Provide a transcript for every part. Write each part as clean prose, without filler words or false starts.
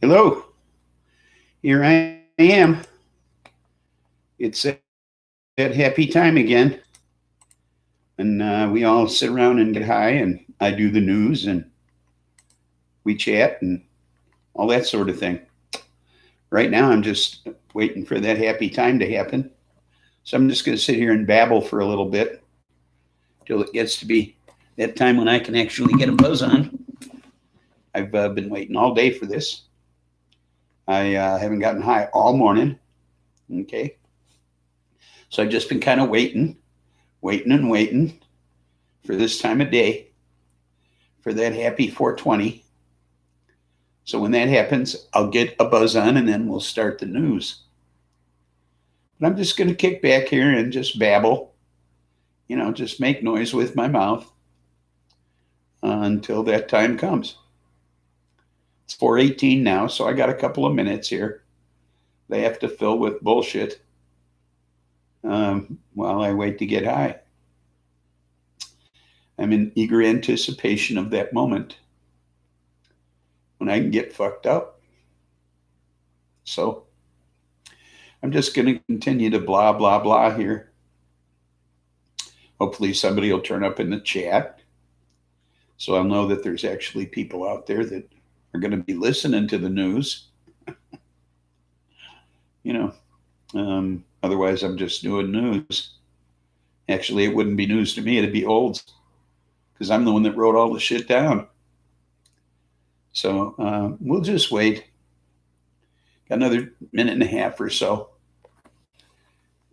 Hello, here I am. It's that happy time again. And we all sit around and get high, and I do the news, and we chat, and all that sort of thing. Right now, I'm just waiting for that happy time to happen. So I'm just going to sit here and babble for a little bit till it gets to be that time when I can actually get a buzz on. I've been waiting all day for this. I haven't gotten high all morning. Okay. So I've just been kind of waiting for this time of day, for that happy 420. So when that happens, I'll get a buzz on and then we'll start the news. But I'm just going to kick back here and just babble, just make noise with my mouth until that time comes. It's 4:18 now, so I got a couple of minutes here. They have to fill with bullshit while I wait to get high. I'm in eager anticipation of that moment when I can get fucked up. So I'm just going to continue to blah, blah, blah here. Hopefully somebody will turn up in the chat so I'll know that there's actually people out there that are going to be listening to the news. Otherwise I'm just doing news. Actually, it wouldn't be news to me. It'd be old because I'm the one that wrote all the shit down. So we'll just wait. Got another minute and a half or so.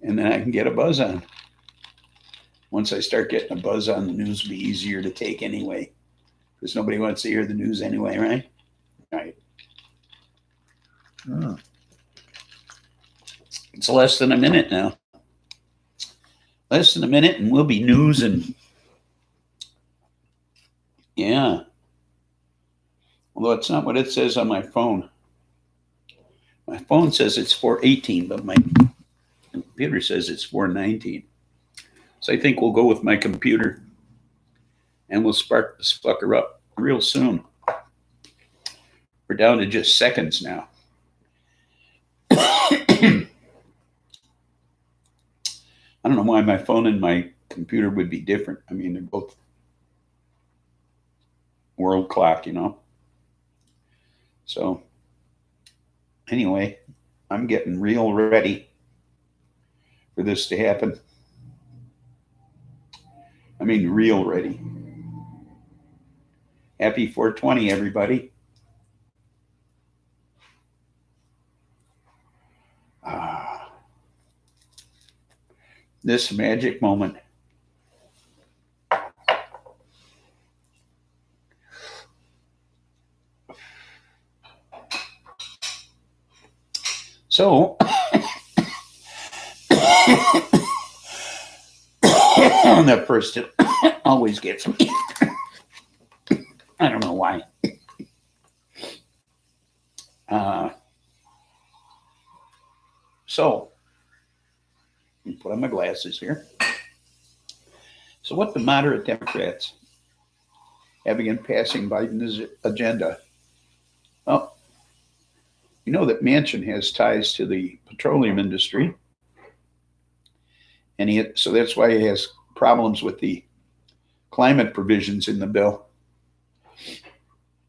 And then I can get a buzz on. Once I start getting a buzz on, the news will be easier to take anyway. Because nobody wants to hear the news anyway, right? Right. Oh. It's less than a minute now. Less than a minute and we'll be news and yeah. Although it's not what it says on my phone. My phone says it's 4:18, but my computer says it's 4:19. So I think we'll go with my computer and we'll spark this fucker up real soon. We're down to just seconds now. I don't know why my phone and my computer would be different. I mean, they're both world clock, So anyway, I'm getting real ready for this to happen. I mean, real ready. Happy 420, everybody. This magic moment. So, that first it always gets me. I don't know why. So, let me put on my glasses here. So what the moderate Democrats have again passing Biden's agenda? Well, you know that Manchin has ties to the petroleum industry. And so that's why he has problems with the climate provisions in the bill.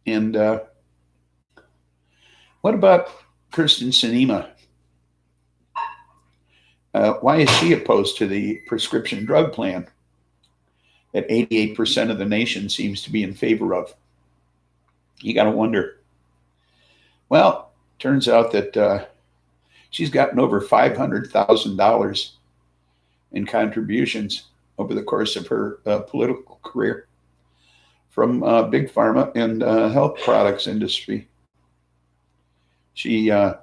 And what about Kirsten Sinema? Why is she opposed to the prescription drug plan that 88% of the nation seems to be in favor of? You got to wonder. Well, turns out that she's gotten over $500,000 in contributions over the course of her political career from big pharma and health products industry. She got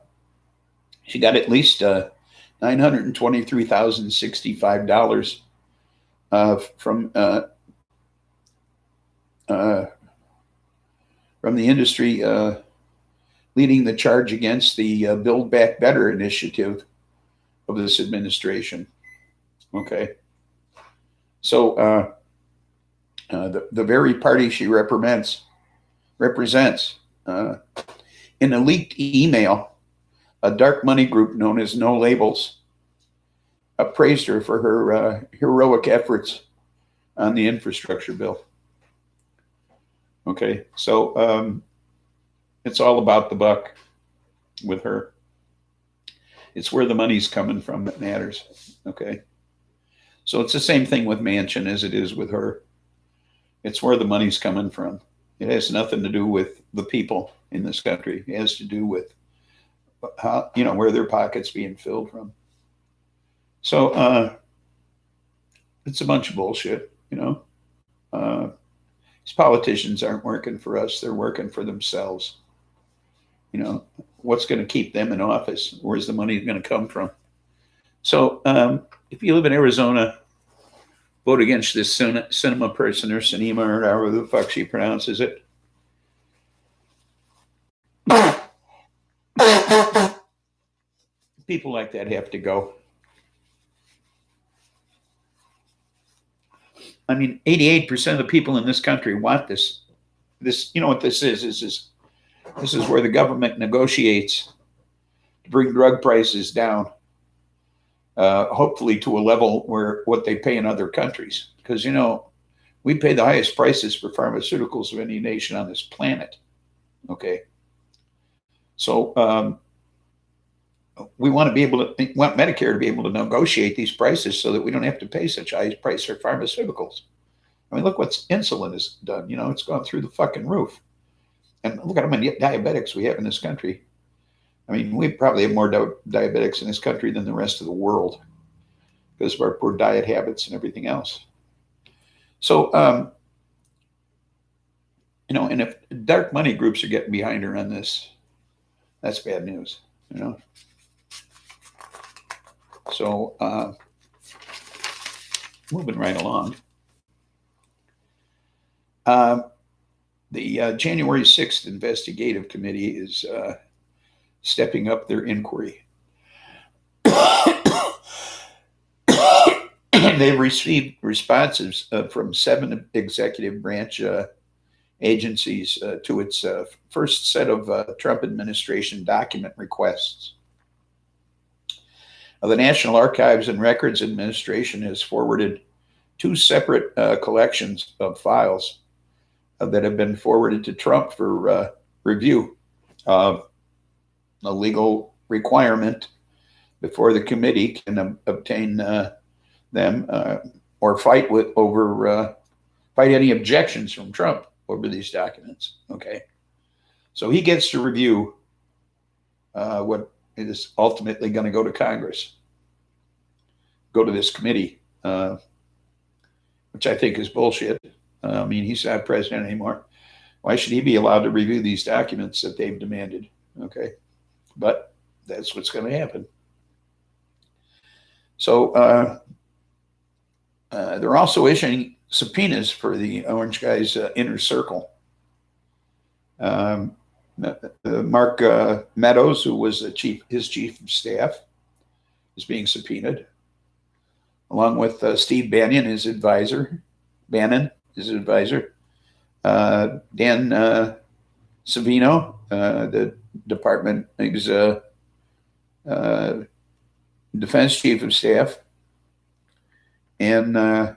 at least $923,065 from the industry leading the charge against the Build Back Better initiative of this administration. Okay. So the very party she represents In a leaked email, a dark money group known as No Labels praised her for her heroic efforts on the infrastructure bill. Okay, so it's all about the buck with her. It's where the money's coming from that matters. Okay, so it's the same thing with Manchin as it is with her. It's where the money's coming from. It has nothing to do with the people in this country. It has to do with how, where their pockets being filled from. So it's a bunch of bullshit. These politicians aren't working for us; they're working for themselves. What's going to keep them in office? Where's the money going to come from? So if you live in Arizona, vote against this cinema person or cinema or however the fuck she pronounces it. People like that have to go. I mean, 88% of the people in this country want this. You know what this is? This is where the government negotiates to bring drug prices down, hopefully to a level where what they pay in other countries. Because, we pay the highest prices for pharmaceuticals of any nation on this planet. Okay. So we want Medicare to be able to negotiate these prices so that we don't have to pay such a high price for pharmaceuticals. I mean, look what insulin has done. It's gone through the fucking roof. And look at how many diabetics we have in this country. I mean, we probably have more diabetics in this country than the rest of the world because of our poor diet habits and everything else. So, and if dark money groups are getting behind her on this, that's bad news, So, moving right along. The January 6th investigative committee is stepping up their inquiry. They've received responses from 7 executive branch agencies to its first set of Trump administration document requests. The National Archives and Records Administration has forwarded 2 separate collections of files that have been forwarded to Trump for review. A legal requirement before the committee can obtain them or fight any objections from Trump over these documents. Okay, so he gets to review what is ultimately going to go to Congress, go to this committee, which I think is bullshit. I mean, he's not president anymore. Why should he be allowed to review these documents that they've demanded? Okay, but that's what's going to happen. So they're also issuing subpoenas for the Orange guy's inner circle. Mark Meadows, who was his chief of staff, is being subpoenaed, along with Steve Bannon, his advisor. Dan Savino, the department defense chief of staff, and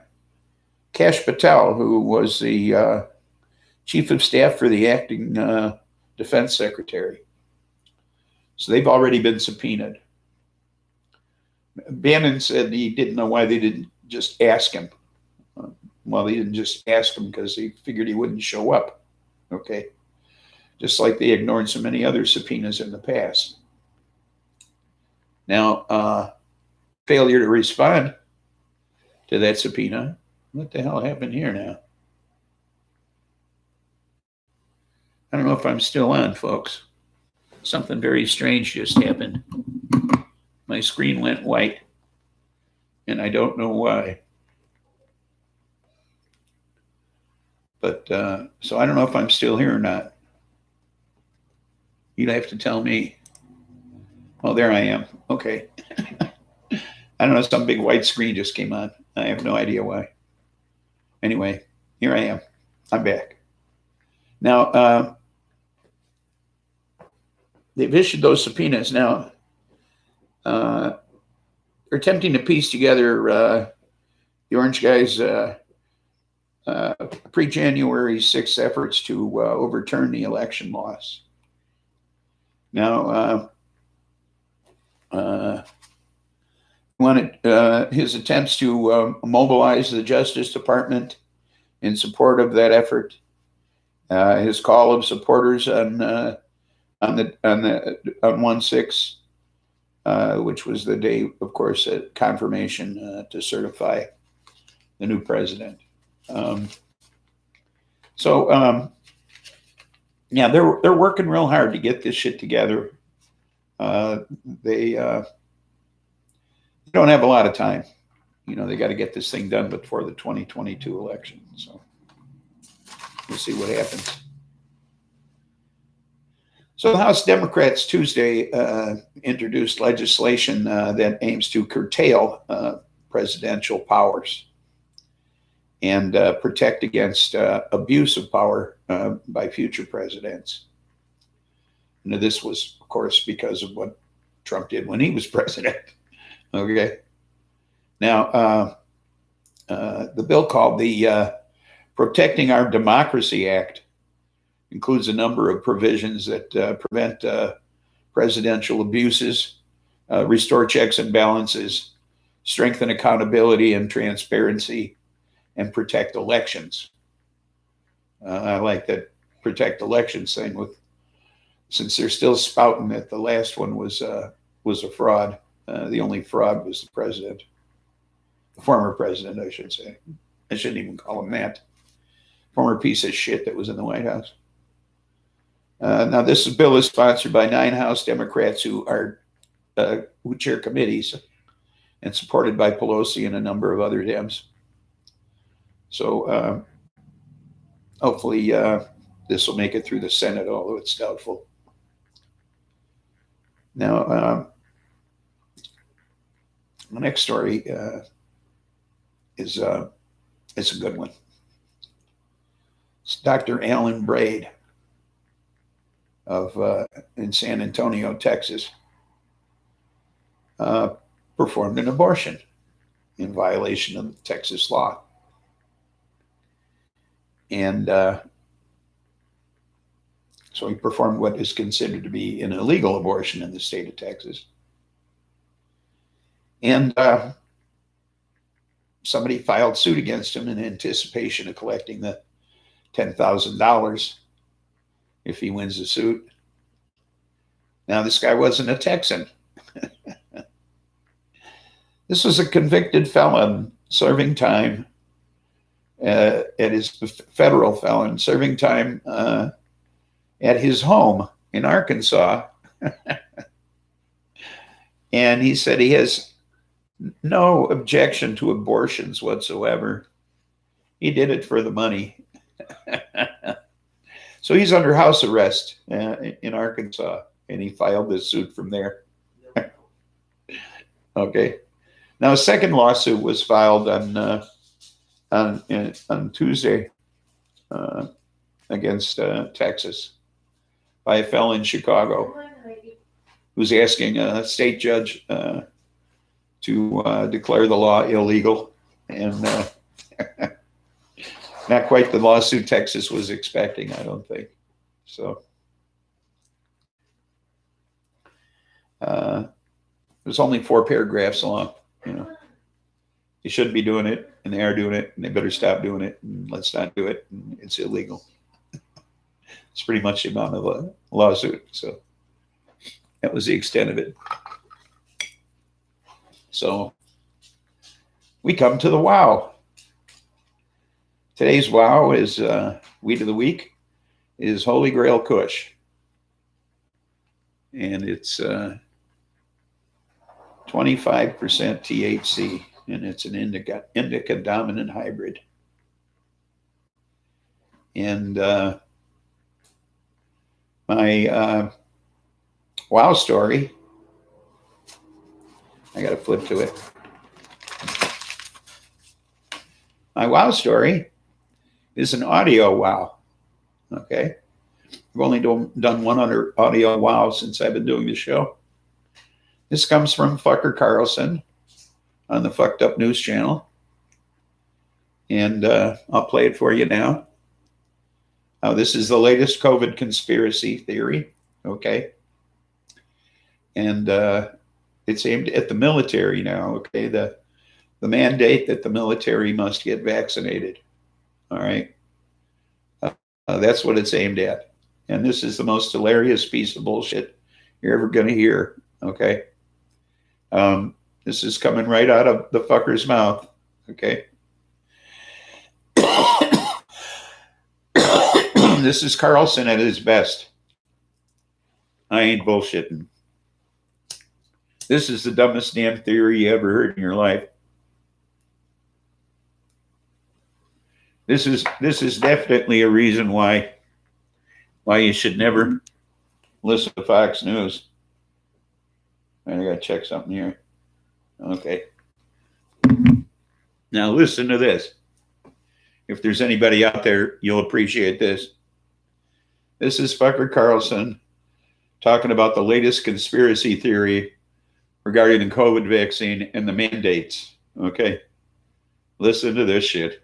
Kash Patel, who was the chief of staff for the acting defense secretary. So they've already been subpoenaed. Bannon said he didn't know why they didn't just ask him. Well, they didn't just ask him because they figured he wouldn't show up. Okay. Just like they ignored so many other subpoenas in the past. Now, failure to respond to that subpoena. What the hell happened here now? I don't know if I'm still on, folks. Something very strange just happened. My screen went white, and I don't know why. But so I don't know if I'm still here or not. You'd have to tell me. Oh, there I am. Okay. I don't know, some big white screen just came on. I have no idea why. Anyway, here I am. I'm back. Now, they've issued those subpoenas. Now, they're attempting to piece together the Orange guys' pre-January 6th efforts to overturn the election laws. Now, wanted his attempts to mobilize the Justice Department in support of that effort. His call of supporters on 1/6, which was the day, of course, confirmation to certify the new president. Yeah, they're working real hard to get this shit together. They don't have a lot of time. You know, they got to get this thing done before the 2022 election. So we'll see what happens. So the House Democrats Tuesday introduced legislation that aims to curtail presidential powers and protect against abuse of power by future presidents. Now, this was, of course, because of what Trump did when he was president. Okay. Now, the bill called the Protecting Our Democracy Act includes a number of provisions that prevent presidential abuses, restore checks and balances, strengthen accountability and transparency, and protect elections. I like that protect elections thing, since they're still spouting that the last one was a fraud. The only fraud was the president, the former president, I should say. I shouldn't even call him that. Former piece of shit that was in the White House. Now, this bill is sponsored by 9 House Democrats who chair committees, and supported by Pelosi and a number of other Dems. So hopefully this will make it through the Senate, although it's doubtful. Now, the next story is a good one. It's Dr. Alan Braid in San Antonio, Texas, performed an abortion in violation of Texas law. And so he performed what is considered to be an illegal abortion in the state of Texas. And somebody filed suit against him in anticipation of collecting the $10,000 if he wins the suit. Now, this guy wasn't a Texan. This was a convicted felon serving time at his federal felon serving time at his home in Arkansas. And he said he has no objection to abortions whatsoever. He did it for the money. So he's under house arrest in Arkansas, and he filed this suit from there. Okay. Now, a second lawsuit was filed on Tuesday against Texas by a felon in Chicago who's asking a state judge to declare the law illegal, and not quite the lawsuit Texas was expecting, I don't think. So it was only 4 paragraphs long. You know, they shouldn't be doing it, and they are doing it, and they better stop doing it, and let's not do it, and it's illegal. It's pretty much the amount of a lawsuit. So that was the extent of it. So we come to the wow. Today's wow is Weed of the Week is Holy Grail Kush. And it's 25% THC, and it's an indica dominant hybrid. And my wow story, I got to flip to it. My wow story is an audio wow. Okay. I've only done one other audio wow since I've been doing the show. This comes from Fucker Carlson on the Fucked Up News Channel. And I'll play it for you now. This is the latest COVID conspiracy theory, okay? And it's aimed at the military now, okay? The mandate that the military must get vaccinated, all right? That's what it's aimed at. And this is the most hilarious piece of bullshit you're ever going to hear, okay? This is coming right out of the fucker's mouth, okay? This is Carlson at his best. I ain't bullshitting. This is the dumbest damn theory you ever heard in your life. This is definitely a reason why you should never listen to Fox News. I gotta check something here. Okay. Now listen to this. If there's anybody out there, you'll appreciate this. This is Fucker Carlson talking about the latest conspiracy theory regarding the COVID vaccine and the mandates. Okay. Listen to this shit.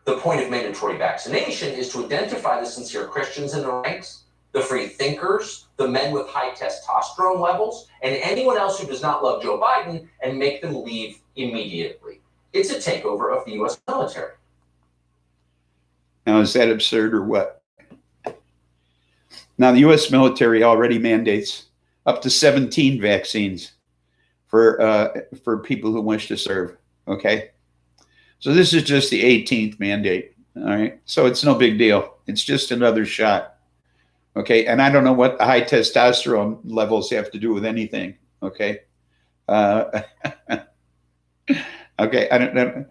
The point of mandatory vaccination is to identify the sincere Christians in the ranks, the free thinkers, the men with high testosterone levels, and anyone else who does not love Joe Biden, and make them leave immediately. It's a takeover of the U.S. military. Now, is that absurd or what? Now, the U.S. military already mandates up to 17 vaccines for people who wish to serve, okay? So this is just the 18th mandate, all right? So it's no big deal. It's just another shot, okay? And I don't know what the high testosterone levels have to do with anything, okay? Okay, I don't know.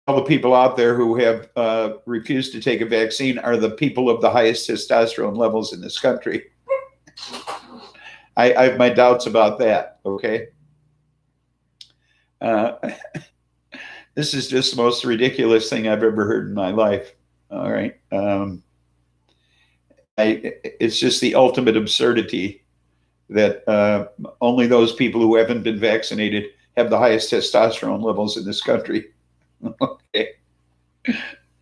All the people out there who have refused to take a vaccine are the people of the highest testosterone levels in this country. I have my doubts about that, okay? This is just the most ridiculous thing I've ever heard in my life, all right? It's just the ultimate absurdity that only those people who haven't been vaccinated have the highest testosterone levels in this country. Okay.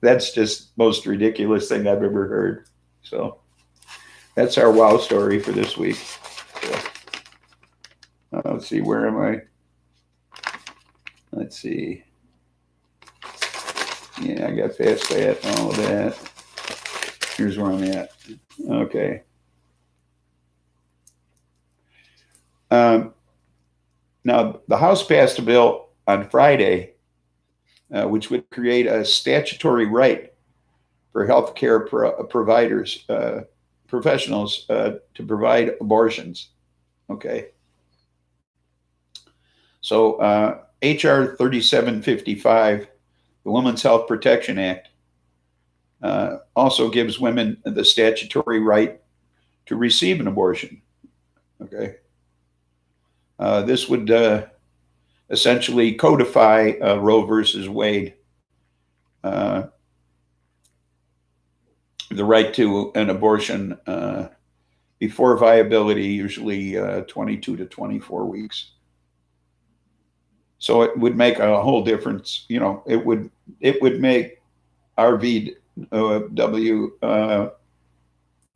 That's just the most ridiculous thing I've ever heard. So that's our wow story for this week. So, let's see, where am I? Let's see. Yeah, I got past that, all of that. Here's where I'm at. Okay. Now, the House passed a bill on Friday, which would create a statutory right for healthcare providers, professionals, to provide abortions. Okay. So HR 3755, the Women's Health Protection Act, also gives women the statutory right to receive an abortion. Okay. This would essentially codify Roe versus Wade, the right to an abortion before viability, usually 22 to 24 weeks. So it would make a whole difference. You know, it would make RVW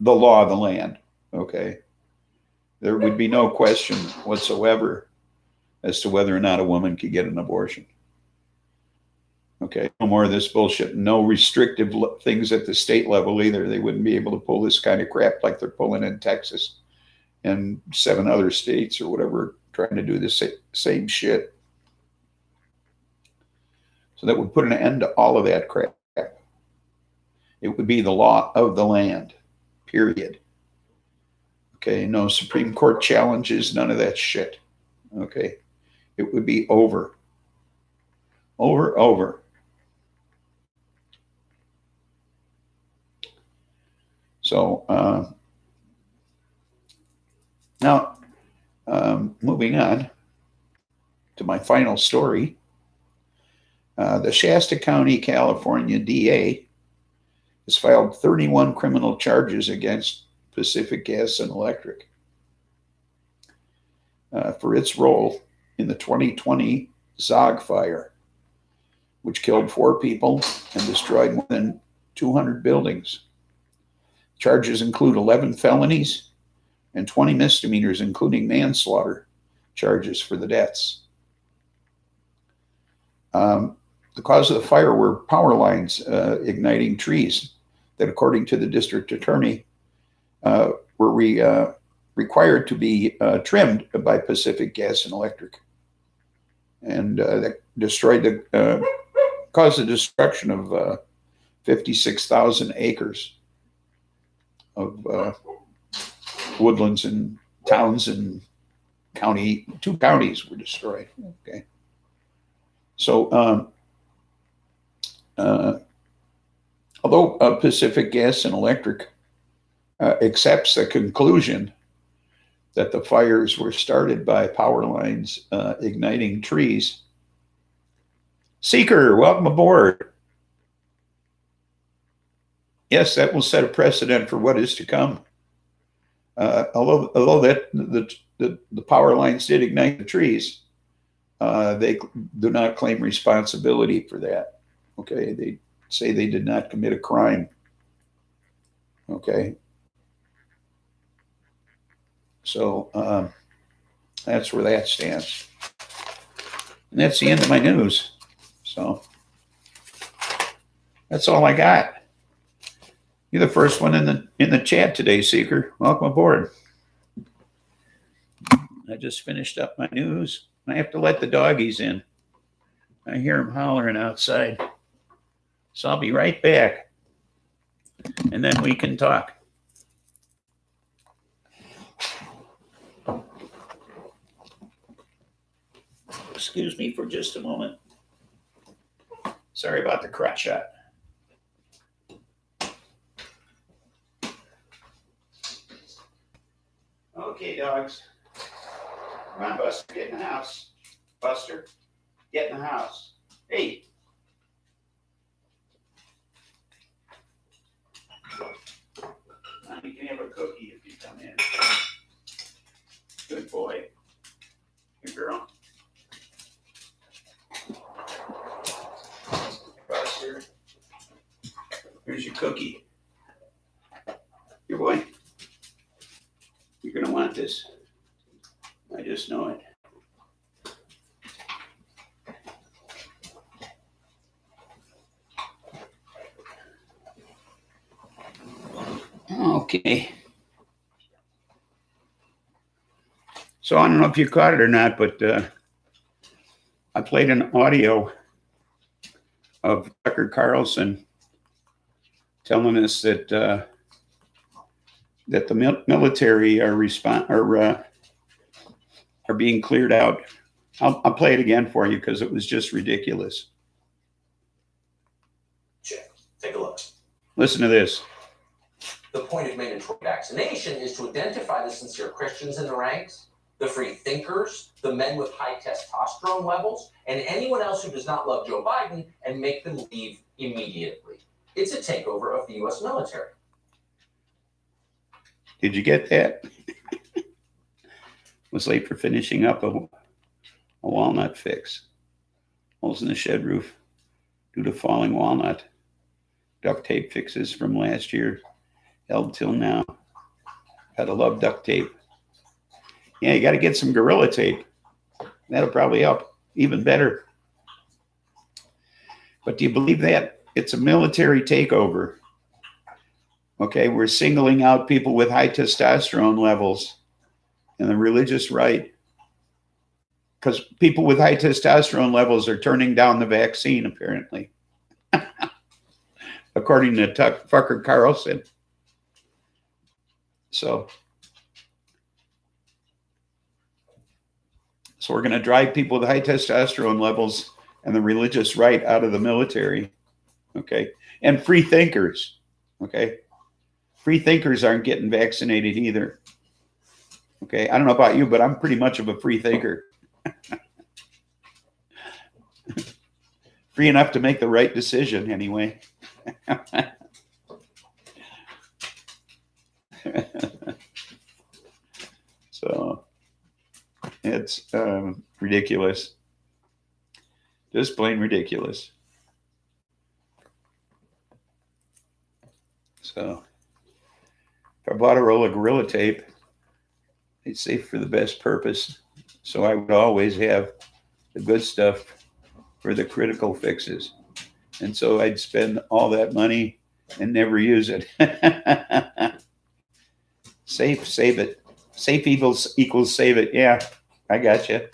the law of the land. Okay. There would be no question whatsoever as to whether or not a woman could get an abortion. Okay, no more of this bullshit. No restrictive things at the state level either. They wouldn't be able to pull this kind of crap like they're pulling in Texas and 7 other states or whatever, trying to do the same shit. So that would put an end to all of that crap. It would be the law of the land, period. Okay, no Supreme Court challenges, none of that shit. Okay, it would be over. Over. So now, moving on to my final story. The Shasta County, California DA has filed 31 criminal charges against Pacific Gas and Electric for its role in the 2020 Zog fire, which killed 4 people and destroyed more than 200 buildings. Charges include 11 felonies and 20 misdemeanors, including manslaughter charges for the deaths. The cause of the fire were power lines igniting trees that, according to the district attorney, were required to be trimmed by Pacific Gas and Electric. And that caused the destruction of 56,000 acres of woodlands and towns and 2 counties were destroyed. Okay. So, although Pacific Gas and Electric accepts the conclusion that the fires were started by power lines igniting trees, Seeker, welcome aboard. Yes, that will set a precedent for what is to come. Although that the power lines did ignite the trees, they do not claim responsibility for that. Okay, they say they did not commit a crime. Okay, so that's where that stands, and that's the end of my news. So that's all I got. You're the first one in the chat today, Seeker. Welcome aboard. I just finished up my news. I have to let the doggies in. I hear them hollering outside. So I'll be right back. And then we can talk. Excuse me for just a moment. Sorry about the crotch shot. Okay, dogs. Come on, Buster, get in the house. Buster, get in the house. Hey. You can have a cookie if you come in. Good boy. Good girl. Buster, here's your cookie. Your boy. You're going to want this. I just know it. Okay. So I don't know if you caught it or not, but I played an audio of Tucker Carlson telling us that that the military are being cleared out. I'll play it again for you because it was just ridiculous. Check. Take a look. Listen to this. The point of mandatory vaccination is to identify the sincere Christians in the ranks, the free thinkers, the men with high testosterone levels, and anyone else who does not love Joe Biden and make them leave immediately. It's a takeover of the U.S. military. Did you get that? Was late for finishing up a walnut fix. Holes in the shed roof due to falling walnut. Duct tape fixes from last year held till now. Gotta love duct tape. Yeah, you got to get some Gorilla Tape. That'll probably help even better. But do you believe that? It's a military takeover. Okay, we're singling out people with high testosterone levels and the religious right because people with high testosterone levels are turning down the vaccine, apparently, according to Tucker Carlson. So we're going to drive people with high testosterone levels and the religious right out of the military, okay? And free thinkers, okay? Free thinkers aren't getting vaccinated either, okay? I don't know about you, but I'm pretty much of a free thinker. Free enough to make the right decision anyway. So it's ridiculous. Just plain ridiculous. So if I bought a roll of Gorilla Tape, it's safe for the best purpose. So I would always have the good stuff for the critical fixes. And so I'd spend all that money and never use it. Safe, save it. Safe equals save it. Yeah, I got you.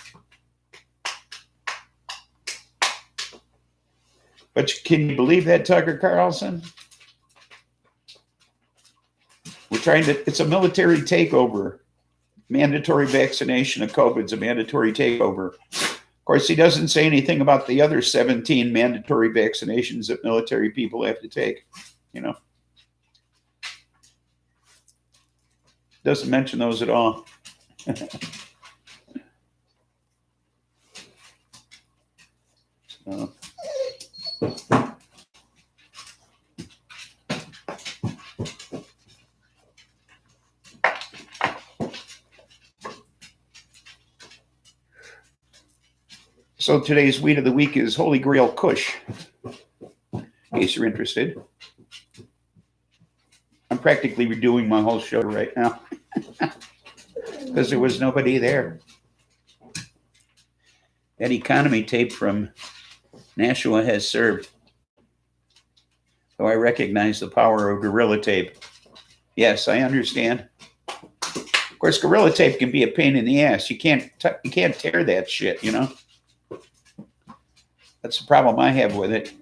But can you believe that, Tucker Carlson? We're trying to, it's a military takeover. Mandatory vaccination of COVID is a mandatory takeover. Of course, he doesn't say anything about the other 17 mandatory vaccinations that military people have to take, you know. Doesn't mention those at all. So today's weed of the week is Holy Grail Kush, in case you're interested. I'm practically redoing my whole show right now because there was nobody there. That economy tape from Nashua has served. So I recognize the power of Gorilla Tape. Yes, I understand. Of course, Gorilla Tape can be a pain in the ass. You can't tear that shit, you know. That's the problem I have with it.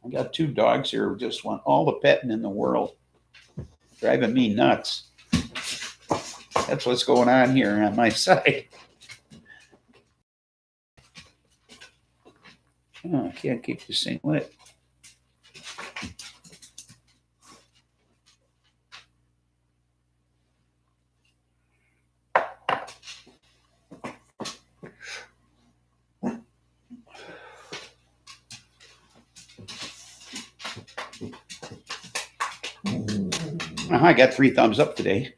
I got 2 dogs here who just want all the petting in the world. Driving me nuts. That's what's going on here on my side. Oh, I can't keep this thing lit. I got 3 thumbs up today.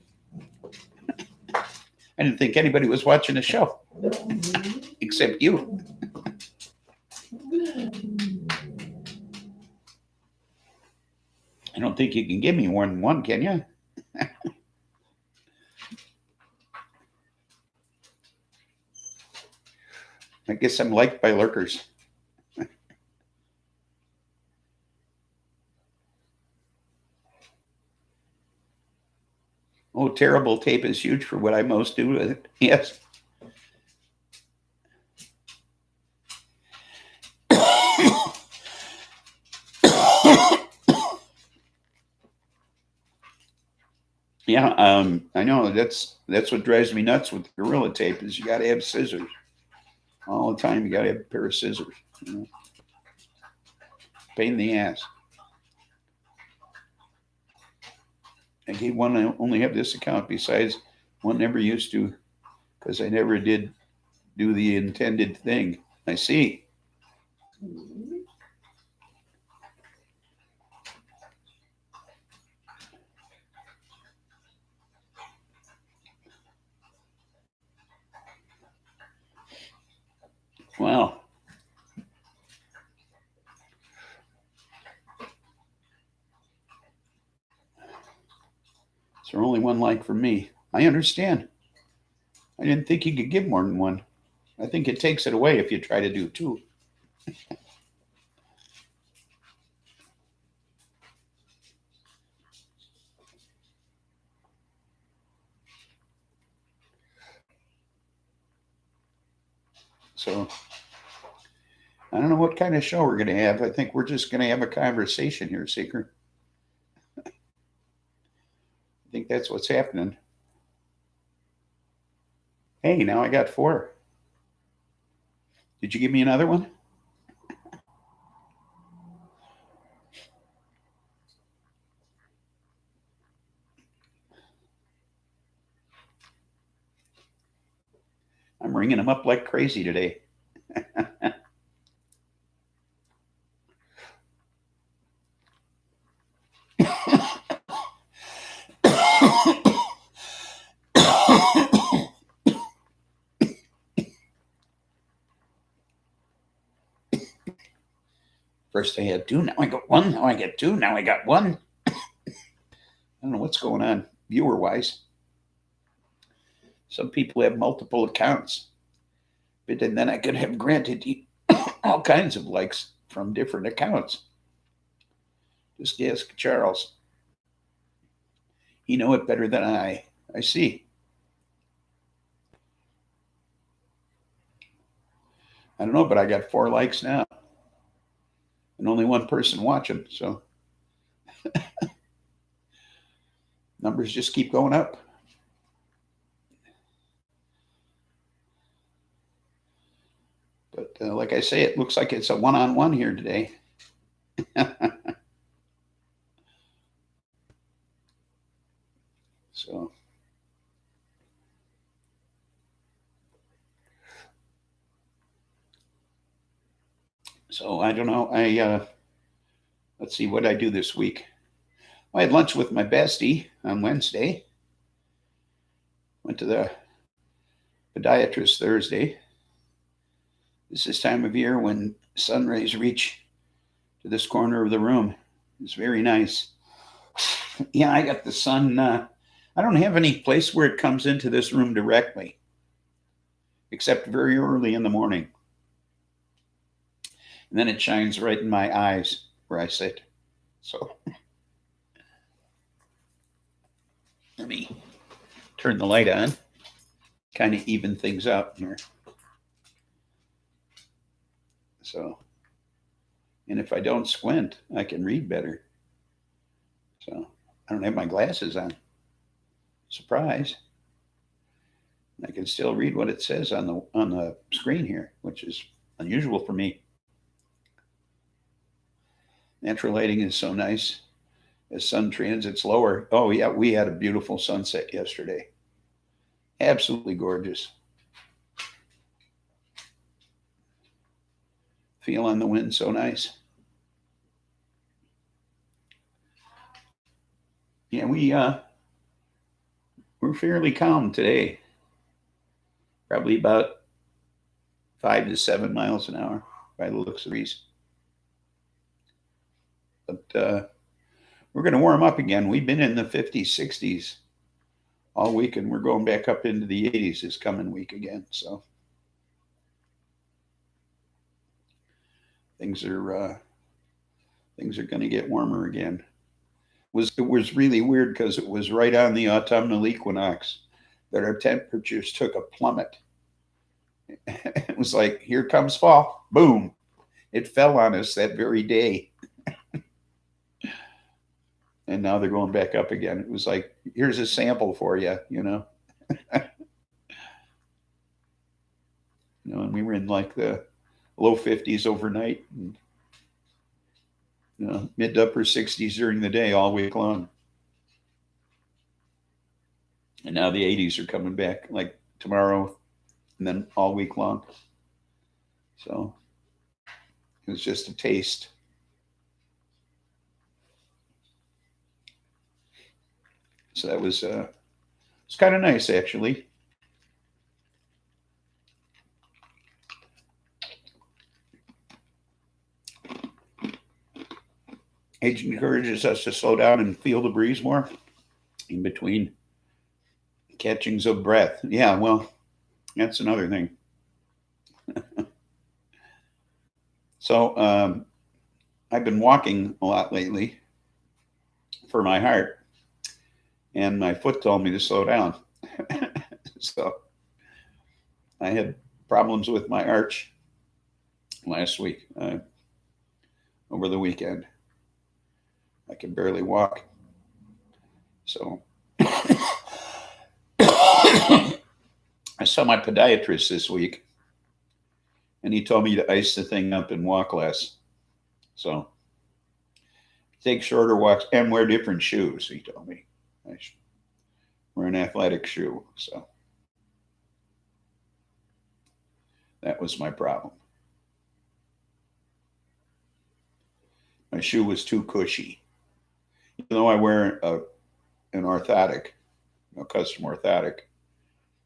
I didn't think anybody was watching the show, except you. I don't think you can give me more than 1, can you? I guess I'm liked by lurkers. Oh, terrible tape is huge for what I most do with it. Yes. Yeah, I know that's what drives me nuts with Gorilla Tape is you got to have scissors all the time. You got to have a pair of scissors. You know? Pain in the ass. I gave one. I only have this account. Besides, one never used to, because I never did do the intended thing. I see. Wow. Is there only 1 like from me? I understand. I didn't think you could give more than 1. I think it takes it away if you try to do 2. So I don't know what kind of show we're going to have. I think we're just going to have a conversation here, Seeker. I think that's what's happening. Hey, now I got 4. Did you give me another one? I'm ringing them up like crazy today. First I had 2, now I got 1, now I get 2, now I got 1. I don't know what's going on viewer-wise. Some people have multiple accounts, but then I could have granted all kinds of likes from different accounts. Just ask Charles. He know it better than I. I see. I don't know, but I got 4 likes now. And only 1 person watching, so numbers just keep going up. But like I say, it looks like it's a one-on-one here today. So I don't know. Let's see what I do this week. I had lunch with my bestie on Wednesday. Went to the podiatrist Thursday. This is time of year when sun rays reach to this corner of the room. It's very nice. Yeah, I got the sun. I don't have any place where it comes into this room directly, except very early in the morning. And then it shines right in my eyes where I sit. So let me turn the light on, kind of even things out here. So, and if I don't squint, I can read better. So I don't have my glasses on. Surprise. I can still read what it says on the screen here, which is unusual for me. Natural lighting is so nice. As sun transits lower. Oh yeah, we had a beautiful sunset yesterday. Absolutely gorgeous. Feeling the wind so nice. Yeah, we're fairly calm today. Probably about 5 to 7 miles an hour by the looks of these. But we're going to warm up again. We've been in the 50s, 60s all week, and we're going back up into the 80s this coming week again. So things are going to get warmer again. It was really weird because it was right on the autumnal equinox that our temperatures took a plummet. It was like, here comes fall. Boom. It fell on us that very day. And now they're going back up again. It was like, here's a sample for you, you know. You know, and we were in like the low 50s overnight, and you know, mid to upper 60s during the day all week long. And now the 80s are coming back like tomorrow and then all week long. So it was just a taste. So that was it's kind of nice, actually. Age encourages us to slow down and feel the breeze more in between catchings of breath. Yeah, well, that's another thing. So I've been walking a lot lately for my heart, and my foot told me to slow down. So I had problems with my arch last week, over the weekend. I could barely walk. So I saw my podiatrist this week, and he told me to ice the thing up and walk less. So take shorter walks and wear different shoes, he told me. I should wear an athletic shoe. So that was my problem. My shoe was too cushy. Even though I wear an orthotic, a custom orthotic,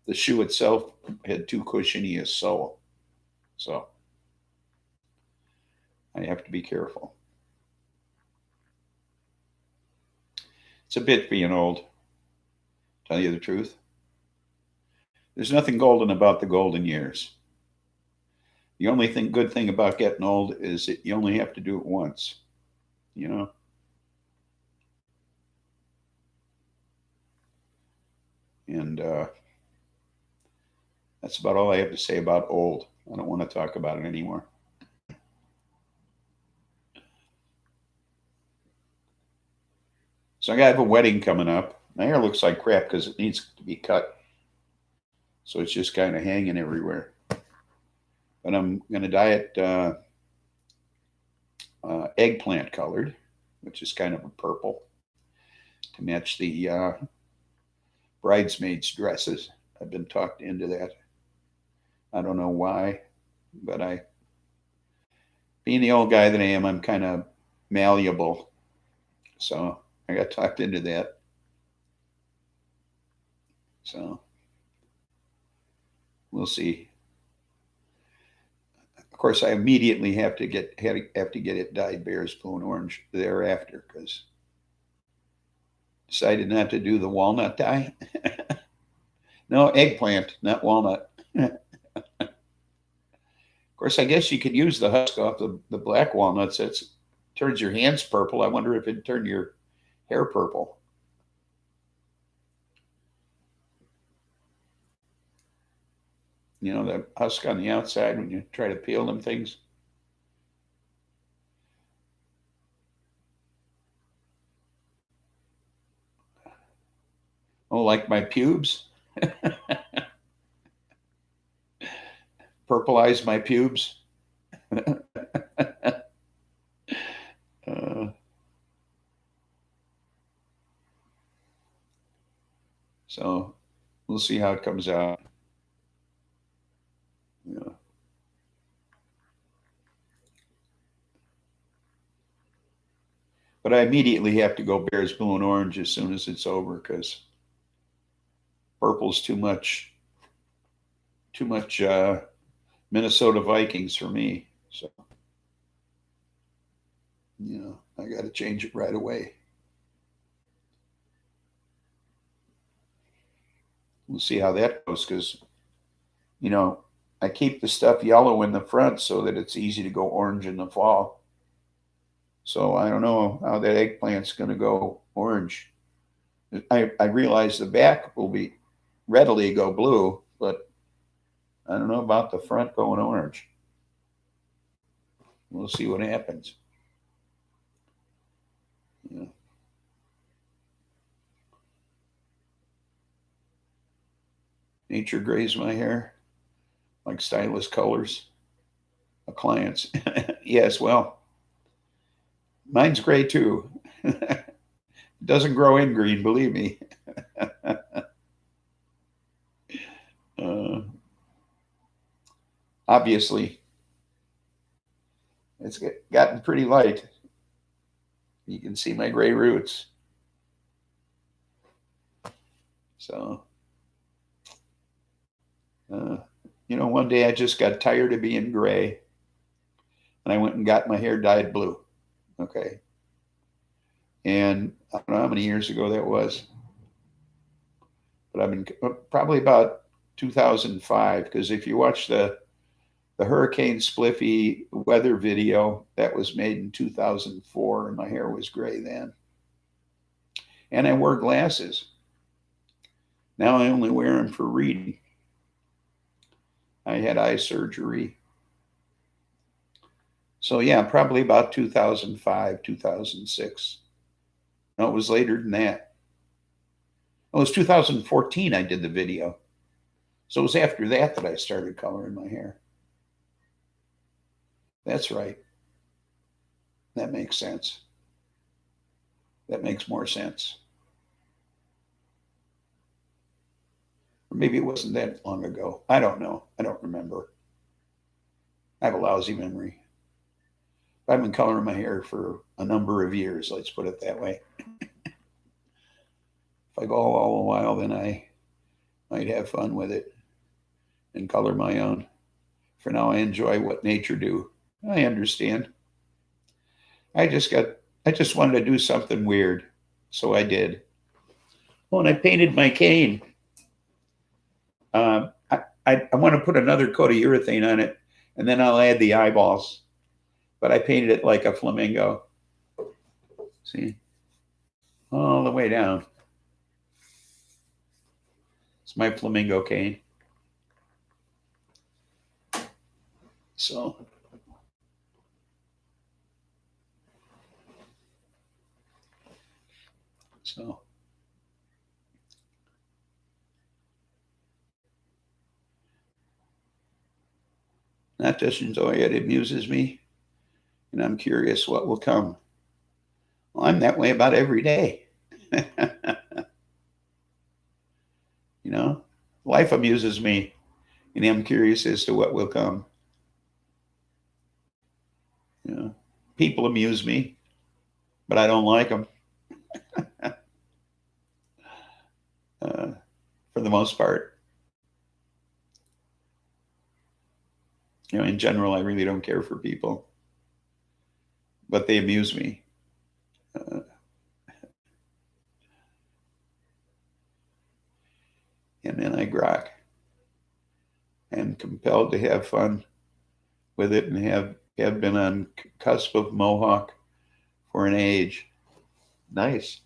the shoe itself had too cushiony a sole. So I have to be careful. It's a bit being old, tell you the truth. There's nothing golden about the golden years. The only good thing about getting old is that you only have to do it once, you know? And that's about all I have to say about old. I don't want to talk about it anymore. So I have a wedding coming up. My hair looks like crap because it needs to be cut. So it's just kind of hanging everywhere. But I'm going to dye it eggplant colored, which is kind of a purple, to match the bridesmaids' dresses. I've been talked into that. I don't know why, but being the old guy that I am, I'm kind of malleable. So I got talked into that. So we'll see. Of course, I immediately have to get it dyed bear's blue and orange thereafter because decided not to do the walnut dye. No, eggplant, not walnut. Of course, I guess you could use the husk off the black walnuts. It turns your hands purple. I wonder if it'd turn your hair purple. You know, the husk on the outside when you try to peel them things. Oh, like my pubes? Purplize my pubes? So we'll see how it comes out. Yeah. But I immediately have to go bear's blue and orange as soon as it's over because purple's too much Minnesota Vikings for me. So, you know, I got to change it right away. We'll see how that goes because, you know, I keep the stuff yellow in the front so that it's easy to go orange in the fall. So I don't know how that eggplant's going to go orange. I realize the back will be readily go blue, but I don't know about the front going orange. We'll see what happens. Yeah. Nature grays my hair like stylish colors. A client's. Yes, well, mine's gray too. It doesn't grow in green, believe me. Obviously, it's gotten pretty light. You can see my gray roots. So, you know, one day I just got tired of being gray and I went and got my hair dyed blue. Okay. And I don't know how many years ago that was, but I've been probably about 2005. Because if you watch the Hurricane SPLIFFY weather video, that was made in 2004, and my hair was gray then. And I wore glasses. Now I only wear them for reading. I had eye surgery. So yeah, probably about 2005, 2006. No, it was later than that. It was 2014 I did the video. So it was after that I started coloring my hair. That's right. That makes sense. That makes more sense. Or maybe it wasn't that long ago. I don't know. I don't remember. I have a lousy memory. I've been coloring my hair for a number of years, let's put it that way. If I go all a while, then I might have fun with it and color my own. For now, I enjoy what nature do. I understand. I just wanted to do something weird, so I did. Oh, and I painted my cane. I want to put another coat of urethane on it, and then I'll add the eyeballs. But I painted it like a flamingo. See, all the way down. It's my flamingo cane. So not just enjoy it, it amuses me, and I'm curious what will come. Well, I'm that way about every day. You know, life amuses me, and I'm curious as to what will come. You know, people amuse me, but I don't like them. For the most part. You know, in general, I really don't care for people, but they amuse me. And then I grok. And compelled to have fun with it, and have been on cusp of mohawk for an age. Nice.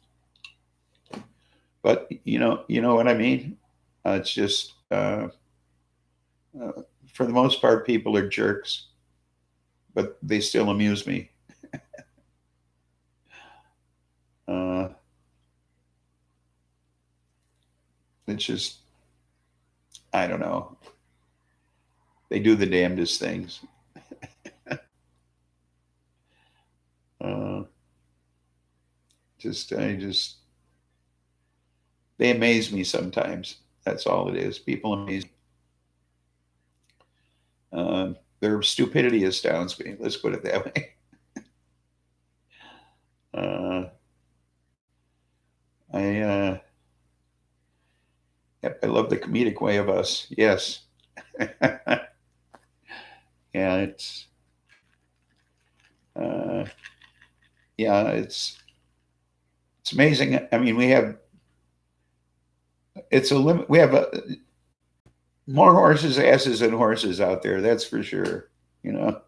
But you know what I mean? It's just for the most part, people are jerks, but they still amuse me. It's just, I don't know. They do the damnedest things. They amaze me sometimes. That's all it is. People amaze me. Their stupidity astounds me. Let's put it that way. I love the comedic way of us. Yes. Yeah, it's amazing. I mean, we have more horses' asses than horses out there. That's for sure. You know,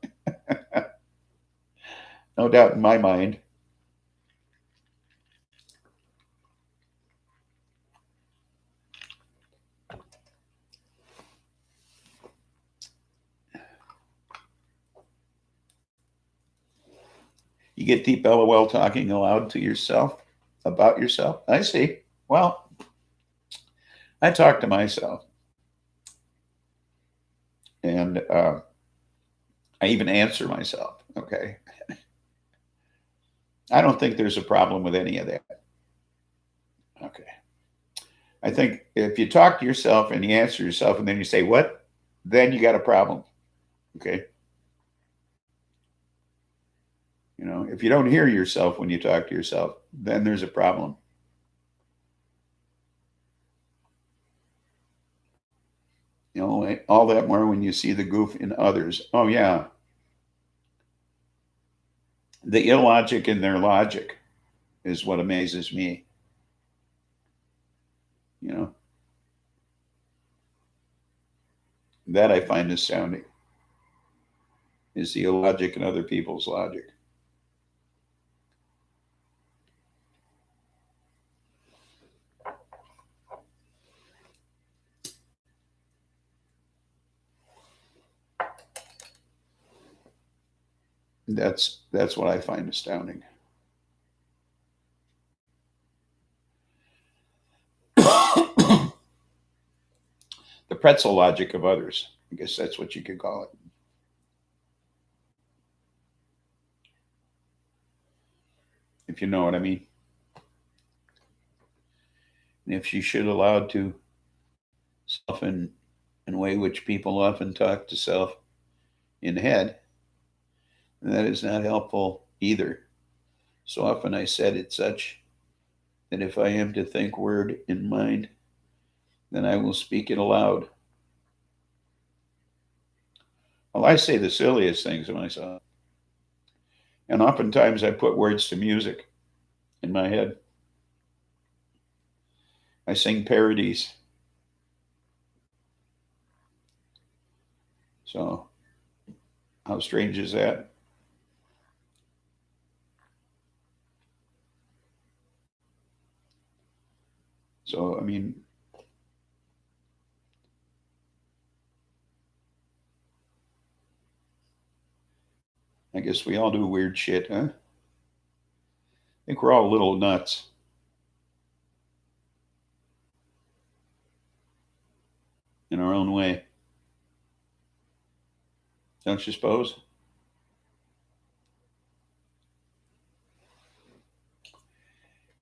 no doubt in my mind. You get deep LOL talking aloud to yourself about yourself. I see. Well, I talk to myself. And I even answer myself. Okay. I don't think there's a problem with any of that. Okay. I think if you talk to yourself and you answer yourself and then you say, what? Then you got a problem. Okay. You know, if you don't hear yourself when you talk to yourself, then there's a problem. You know, all that more when you see the goof in others. Oh, yeah. The illogic in their logic is what amazes me. You know, that I find astounding, is the illogic in other people's logic. That's what I find astounding. The pretzel logic of others. I guess that's what you could call it. If you know what I mean. And if she should allowed to self in a way which people often talk to self in head, that is not helpful either. So often I said it such that if I am to think word in mind, then I will speak it aloud. Well, I say the silliest things to myself. And oftentimes I put words to music in my head. I sing parodies. So, how strange is that? So, I mean, I guess we all do weird shit, huh? I think we're all little nuts in our own way. Don't you suppose?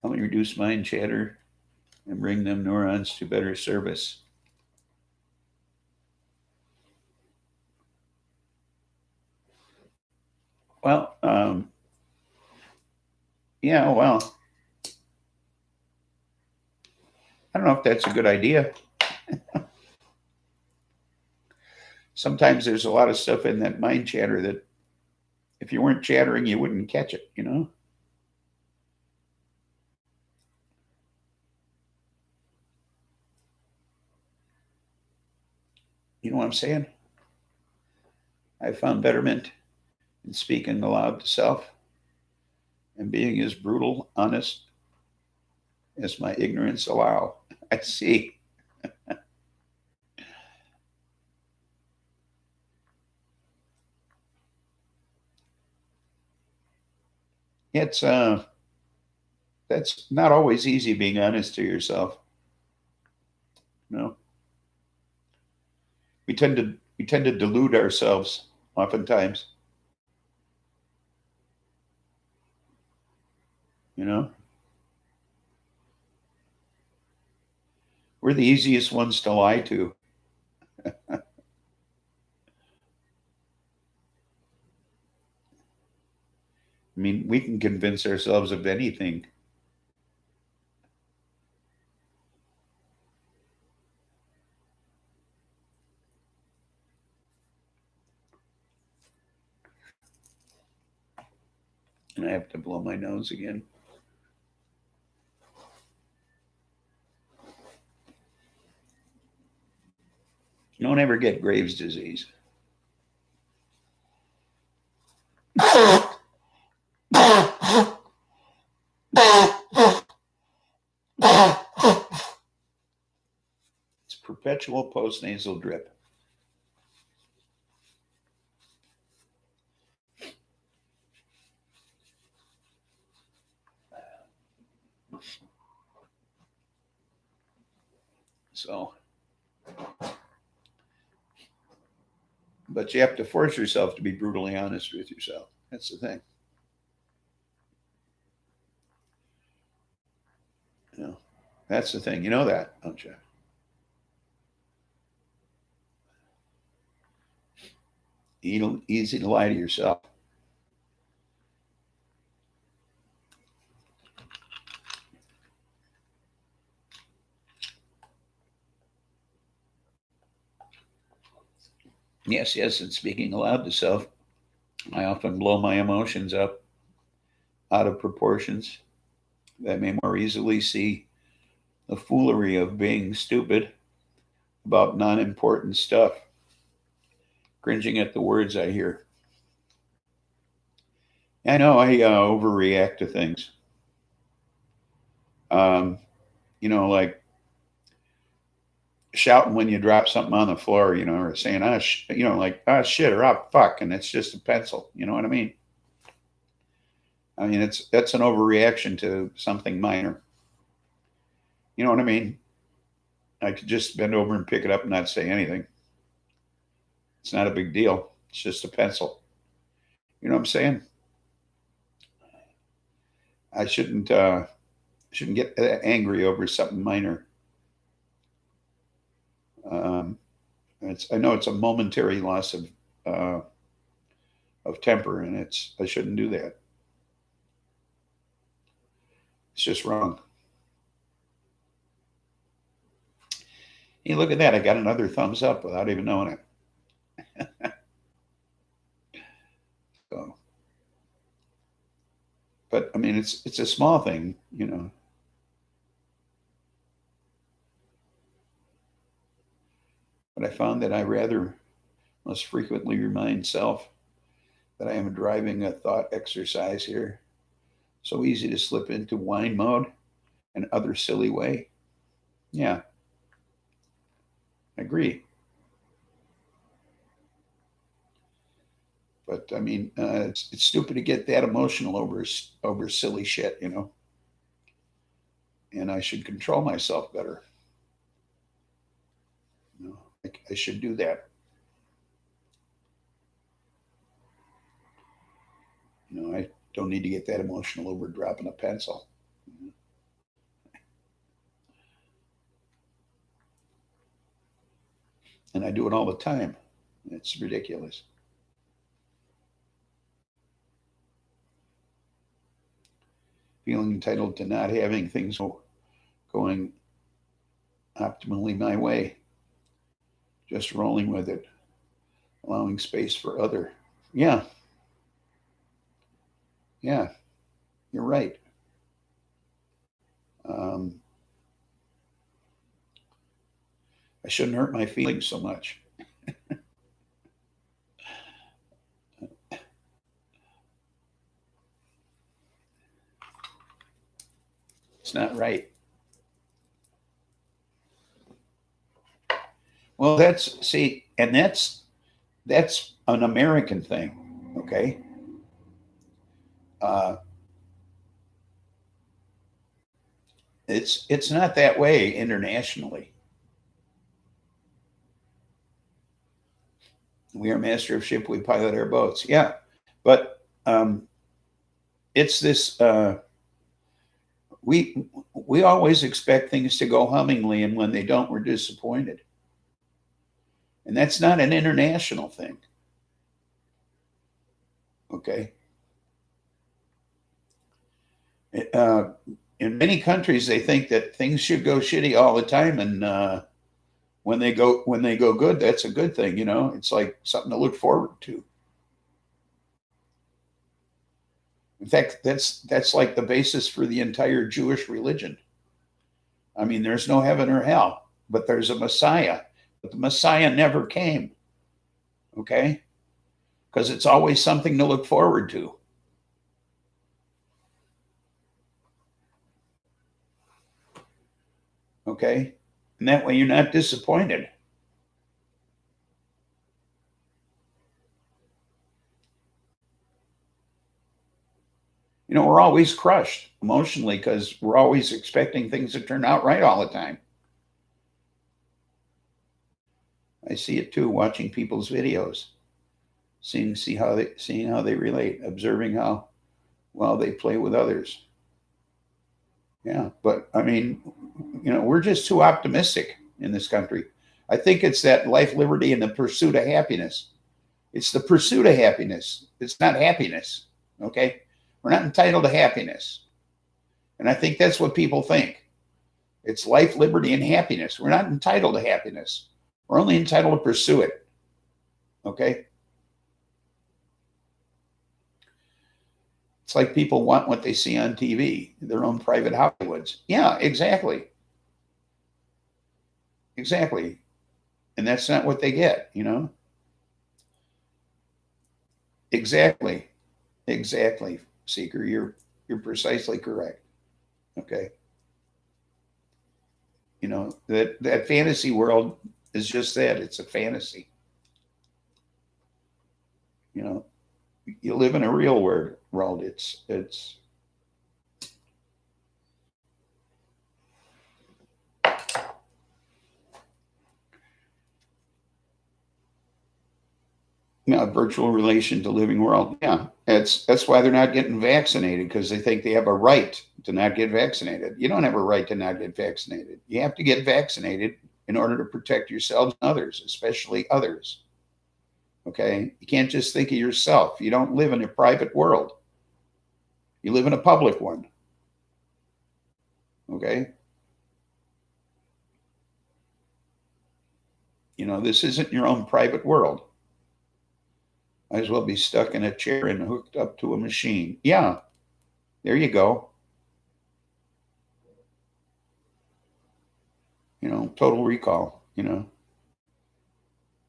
Help me reduce mind chatter and bring them neurons to better service. Well, yeah, well, I don't know if that's a good idea. Sometimes there's a lot of stuff in that mind chatter that if you weren't chattering, you wouldn't catch it, you know? You know what I'm saying? I found betterment in speaking aloud to self and being as brutal, honest as my ignorance allow. I see. It's that's not always easy being honest to yourself. You know, we tend to delude ourselves oftentimes. You know, we're the easiest ones to lie to. I mean, we can convince ourselves of anything. And I have to blow my nose again. You don't ever get Graves' disease. It's perpetual postnasal drip. So, but you have to force yourself to be brutally honest with yourself. That's the thing. You know, that's the thing. You know that, don't you? Easy to lie to yourself. Yes, yes, and speaking aloud to self, I often blow my emotions up out of proportions that may more easily see the foolery of being stupid about non important stuff, cringing at the words I hear. I know I overreact to things. Um, like shouting when you drop something on the floor, or saying, like, shit, or fuck, and it's just a pencil. You know what I mean? I mean, that's an overreaction to something minor. You know what I mean? I could just bend over and pick it up and not say anything. It's not a big deal. It's just a pencil. You know what I'm saying? I shouldn't get angry over something minor. Um, I know it's a momentary loss of temper, and I shouldn't do that. It's just wrong. Hey, look at that! I got another thumbs up without even knowing it. So mean, it's a small thing, you know. But I found that I rather must frequently remind self that I am driving a thought exercise here. So easy to slip into whine mode and other silly way. Yeah, I agree. But I mean, it's stupid to get that emotional over silly shit, you know. And I should control myself better. You know, I should do that. You know, I don't need to get that emotional over dropping a pencil. And I do it all the time. It's ridiculous. Feeling entitled to not having things going optimally my way, just rolling with it, allowing space for other. Yeah, yeah, you're right. Um, I shouldn't hurt my feelings so much. It's not right. Well, and that's an American thing. Okay, uh, it's not that way internationally. We are master of ship. We pilot our boats. Yeah, but it's this. We always expect things to go hummingly, and when they don't, we're disappointed. And that's not an international thing. Okay. Uh, in many countries, they think that things should go shitty all the time, and when they go good, that's a good thing. You know, it's like something to look forward to. In fact, that's like the basis for the entire Jewish religion. I mean, there's no heaven or hell, but there's a Messiah. But the Messiah never came. Okay, because it's always something to look forward to. Okay, and that way you're not disappointed. You know, we're always crushed emotionally because we're always expecting things to turn out right all the time. I see it too, watching people's videos, seeing how they relate, observing how well they play with others. Yeah, but I mean, you know, we're just too optimistic in this country. I think it's that life, liberty, and the pursuit of happiness. It's the pursuit of happiness. It's not happiness. Okay, we're not entitled to happiness, and I think that's what people think. It's life, liberty, and happiness. We're not entitled to happiness. We're only entitled to pursue it. Okay? It's like people want what they see on TV, their own private Hollywoods. Yeah, exactly. Exactly. And that's not what they get, you know? Exactly. Exactly. Seeker, you're precisely correct. Okay. You know, that fantasy world is just that. It's a fantasy. You know, you live in a real world. It's a virtual relation to living world. Yeah, that's why they're not getting vaccinated because they think they have a right to not get vaccinated. You don't have a right to not get vaccinated. You have to get vaccinated in order to protect yourselves and others, especially others. Okay, you can't just think of yourself. You don't live in a private world. You live in a public one. Okay, you know this isn't your own private world. Might as well be stuck in a chair and hooked up to a machine. Yeah, There you go. Total recall,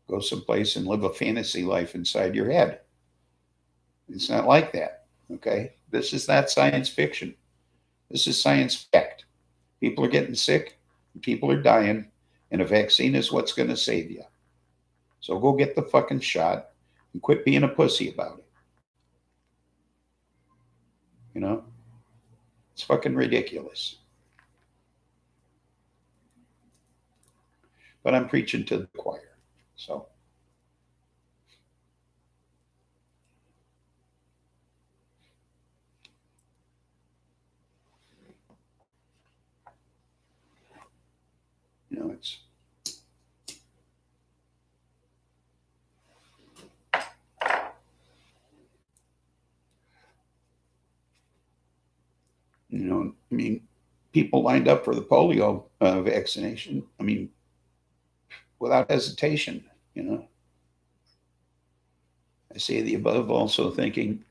go someplace and live a fantasy life inside your head. It's not like that. Okay. This is not science fiction. This is science fact. People are getting sick, people are dying, and a vaccine is what's going to save you. So go get the fucking shot and quit being a pussy about it. You know, it's fucking ridiculous. But I'm preaching to the choir. So, it's I mean, people lined up for the polio vaccination. I mean, without hesitation. I say the above, also thinking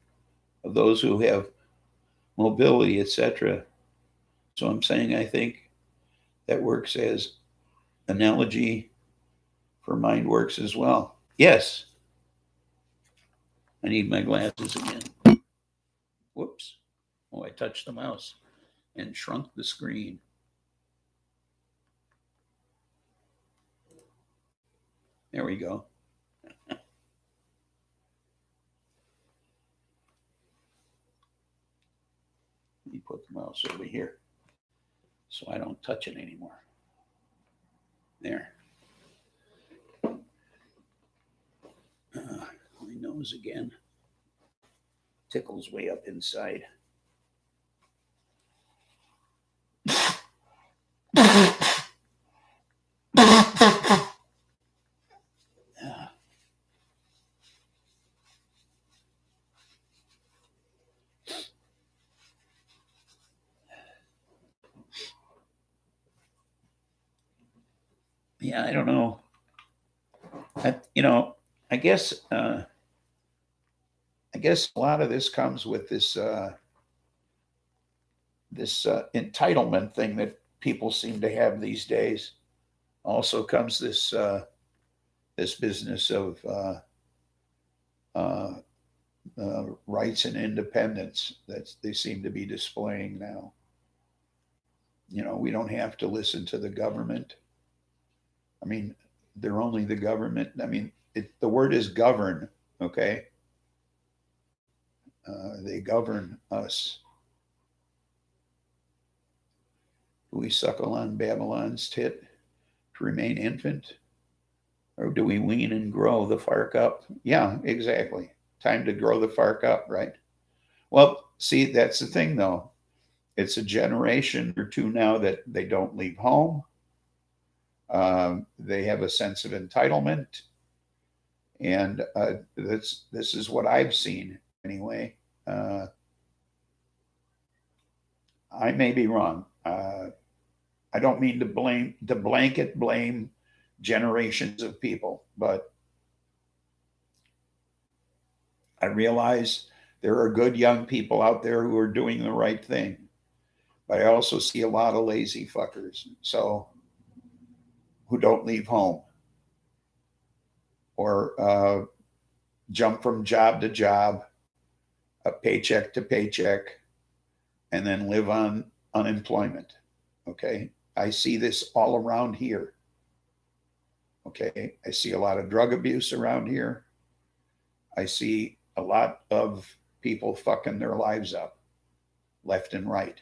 of those who have mobility, etc. So I'm saying I think that works as analogy for mind works as well. Yes. I need my glasses again. Whoops. Oh, I touched the mouse and shrunk the screen. There we go. Let me put the mouse over here so I don't touch it anymore. There. My nose again. Tickles way up inside. Yeah, I don't know. I guess a lot of this comes with this entitlement thing that people seem to have these days. Also comes this business of rights and independence that they seem to be displaying now. We don't have to listen to the government. I mean, they're only the government. I mean, the word is govern, okay? They govern us. Do we suckle on Babylon's tit to remain infant? Or do we wean and grow the fark up? Yeah, exactly. Time to grow the fark up, right? Well, see, that's the thing, though. It's a generation or two now that they don't leave home. They have a sense of entitlement, and this is what I've seen anyway. I may be wrong. I don't mean to blanket blame generations of people, but I realize there are good young people out there who are doing the right thing, but I also see a lot of lazy fuckers. So who don't leave home or jump from job to job, a paycheck to paycheck, and then live on unemployment. Okay. I see this all around here. Okay. I see a lot of drug abuse around here. I see a lot of people fucking their lives up left and right.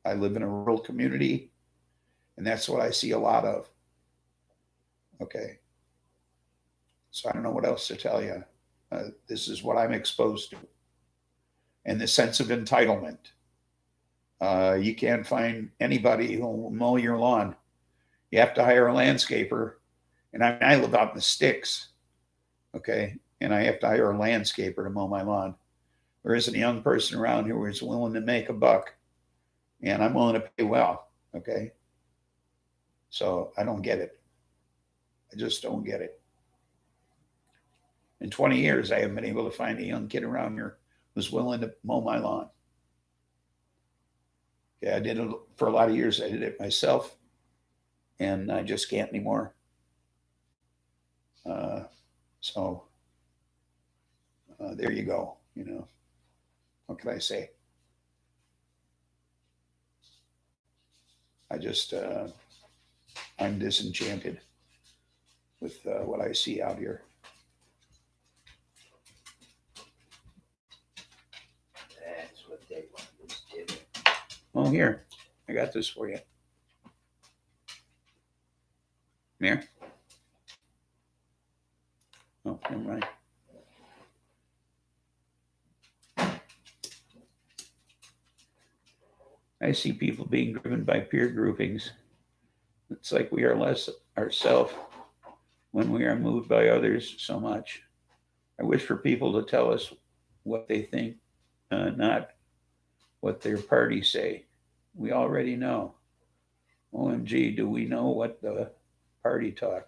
I live in a rural community, and that's what I see a lot of. Okay. So I don't know what else to tell you. This is what I'm exposed to. And the sense of entitlement. You can't find anybody who will mow your lawn. You have to hire a landscaper. And I live out in the sticks. Okay. And I have to hire a landscaper to mow my lawn. There isn't a young person around who is willing to make a buck. And I'm willing to pay well. Okay. So I don't get it. I just don't get it. In 20 years, I haven't been able to find a young kid around here who's willing to mow my lawn. Yeah, I did it for a lot of years. I did it myself, and I just can't anymore. So there you go. You know, what can I say? I just I'm disenchanted with what I see out here. That's what they want us to do. Well, here, I got this for you. Here. Oh, never mind. I see people being driven by peer groupings. It's like we are less ourselves when we are moved by others so much. I wish for people to tell us what they think, not what their parties say. We already know. OMG, do we know what the party talk?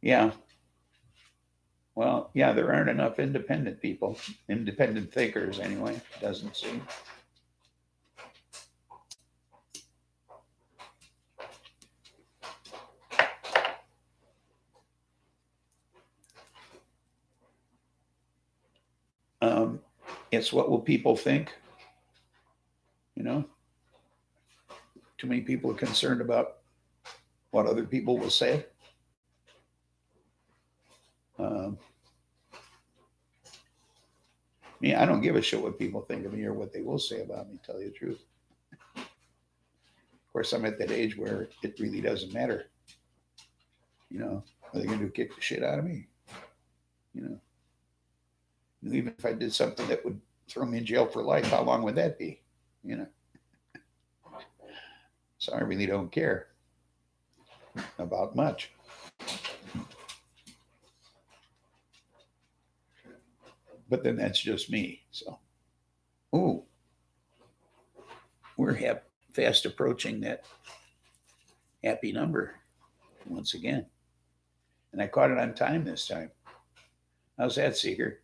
Yeah. Well, yeah, there aren't enough independent people, independent thinkers anyway, doesn't seem. It's what will people think? You know, too many people are concerned about what other people will say. I don't give a shit what people think of me or what they will say about me, tell you the truth. Of course, I'm at that age where it really doesn't matter. You know, are they going to kick the shit out of me? You know, even if I did something that would throw me in jail for life, how long would that be? You know, so I really don't care about much. But then that's just me. So, ooh, we're fast approaching that happy number once again. And I caught it on time this time. How's that, Seeker?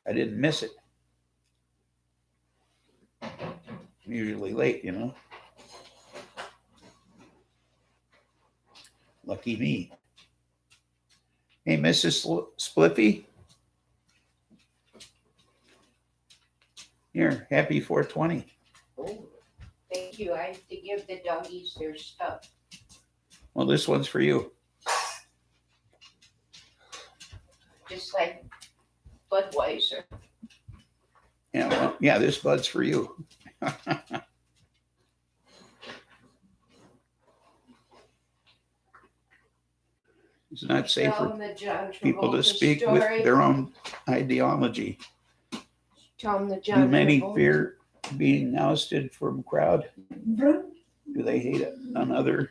I didn't miss it. I'm usually late, you know. Lucky me. Hey, Mrs. Spliffy. Here, happy 420. Oh, thank you. I have to give the doggies their stuff. Well, this one's for you. Just like Budweiser. Yeah, well, yeah, this bud's for you. It's not safe for people to speak with their own ideology. Tell them the John Do many Travolta. fear being ousted from crowd? Do they hate another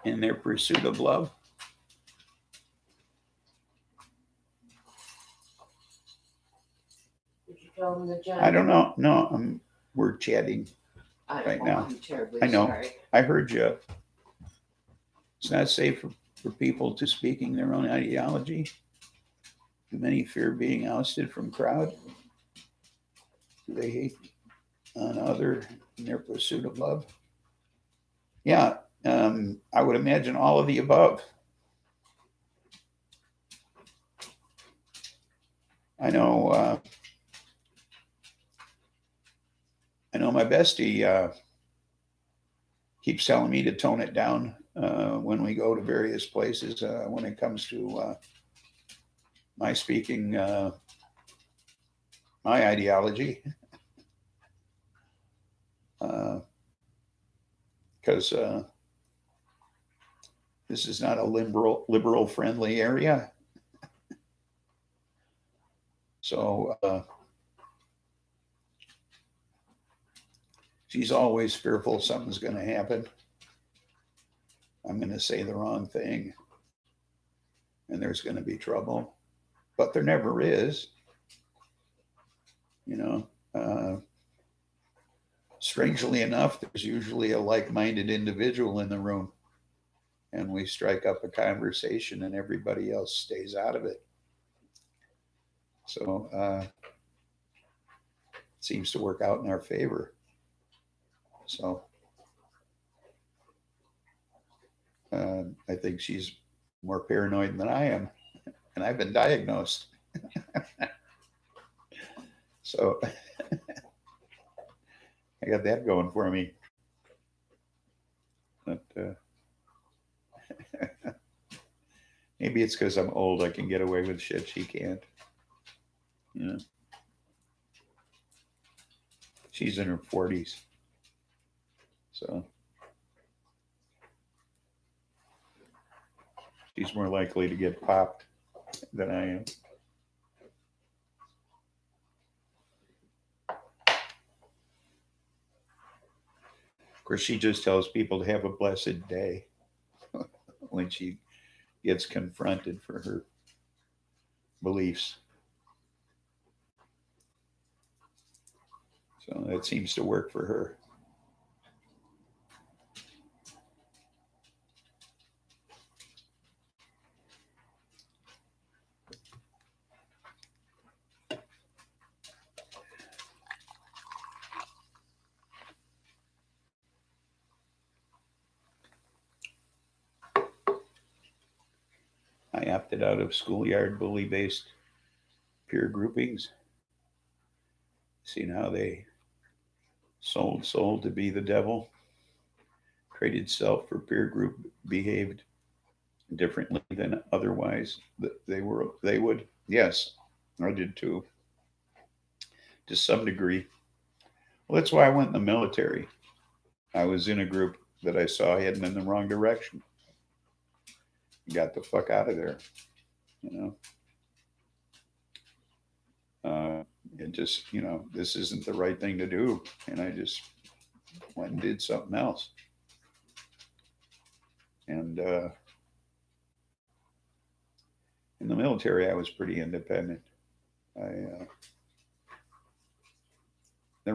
in their pursuit of love? Did you tell them the John? I don't know. No, we're chatting right now. I'm terribly I know. sorry. I heard you. It's not safe for people to speaking their own ideology. Do many fear being ousted from crowd? Do they hate another in their pursuit of love? Yeah, I would imagine all of the above. I know my bestie keeps telling me to tone it down when we go to various places when it comes to my speaking my ideology. Because this is not a liberal friendly area. So she's always fearful something's going to happen. I'm going to say the wrong thing and there's going to be trouble. But there never is. You know, strangely enough, there's usually a like-minded individual in the room and we strike up a conversation and everybody else stays out of it. So it seems to work out in our favor. So I think she's more paranoid than I am, and I've been diagnosed. So I got that going for me. But maybe it's because I'm old. I can get away with shit she can't. You know, she's in her 40s, so she's more likely to get popped than I am. Of course, she just tells people to have a blessed day when she gets confronted for her beliefs. So that seems to work for her. I opted out of schoolyard bully based peer groupings. Seen how they sold soul to be the devil, traded self for peer group, behaved differently than otherwise they would. Yes, I did too, to some degree. Well, that's why I went in the military. I was in a group that I saw heading in the wrong direction. Got the fuck out of there, you know. It just, this isn't the right thing to do, and I just went and did something else. And in the military, I was pretty independent. There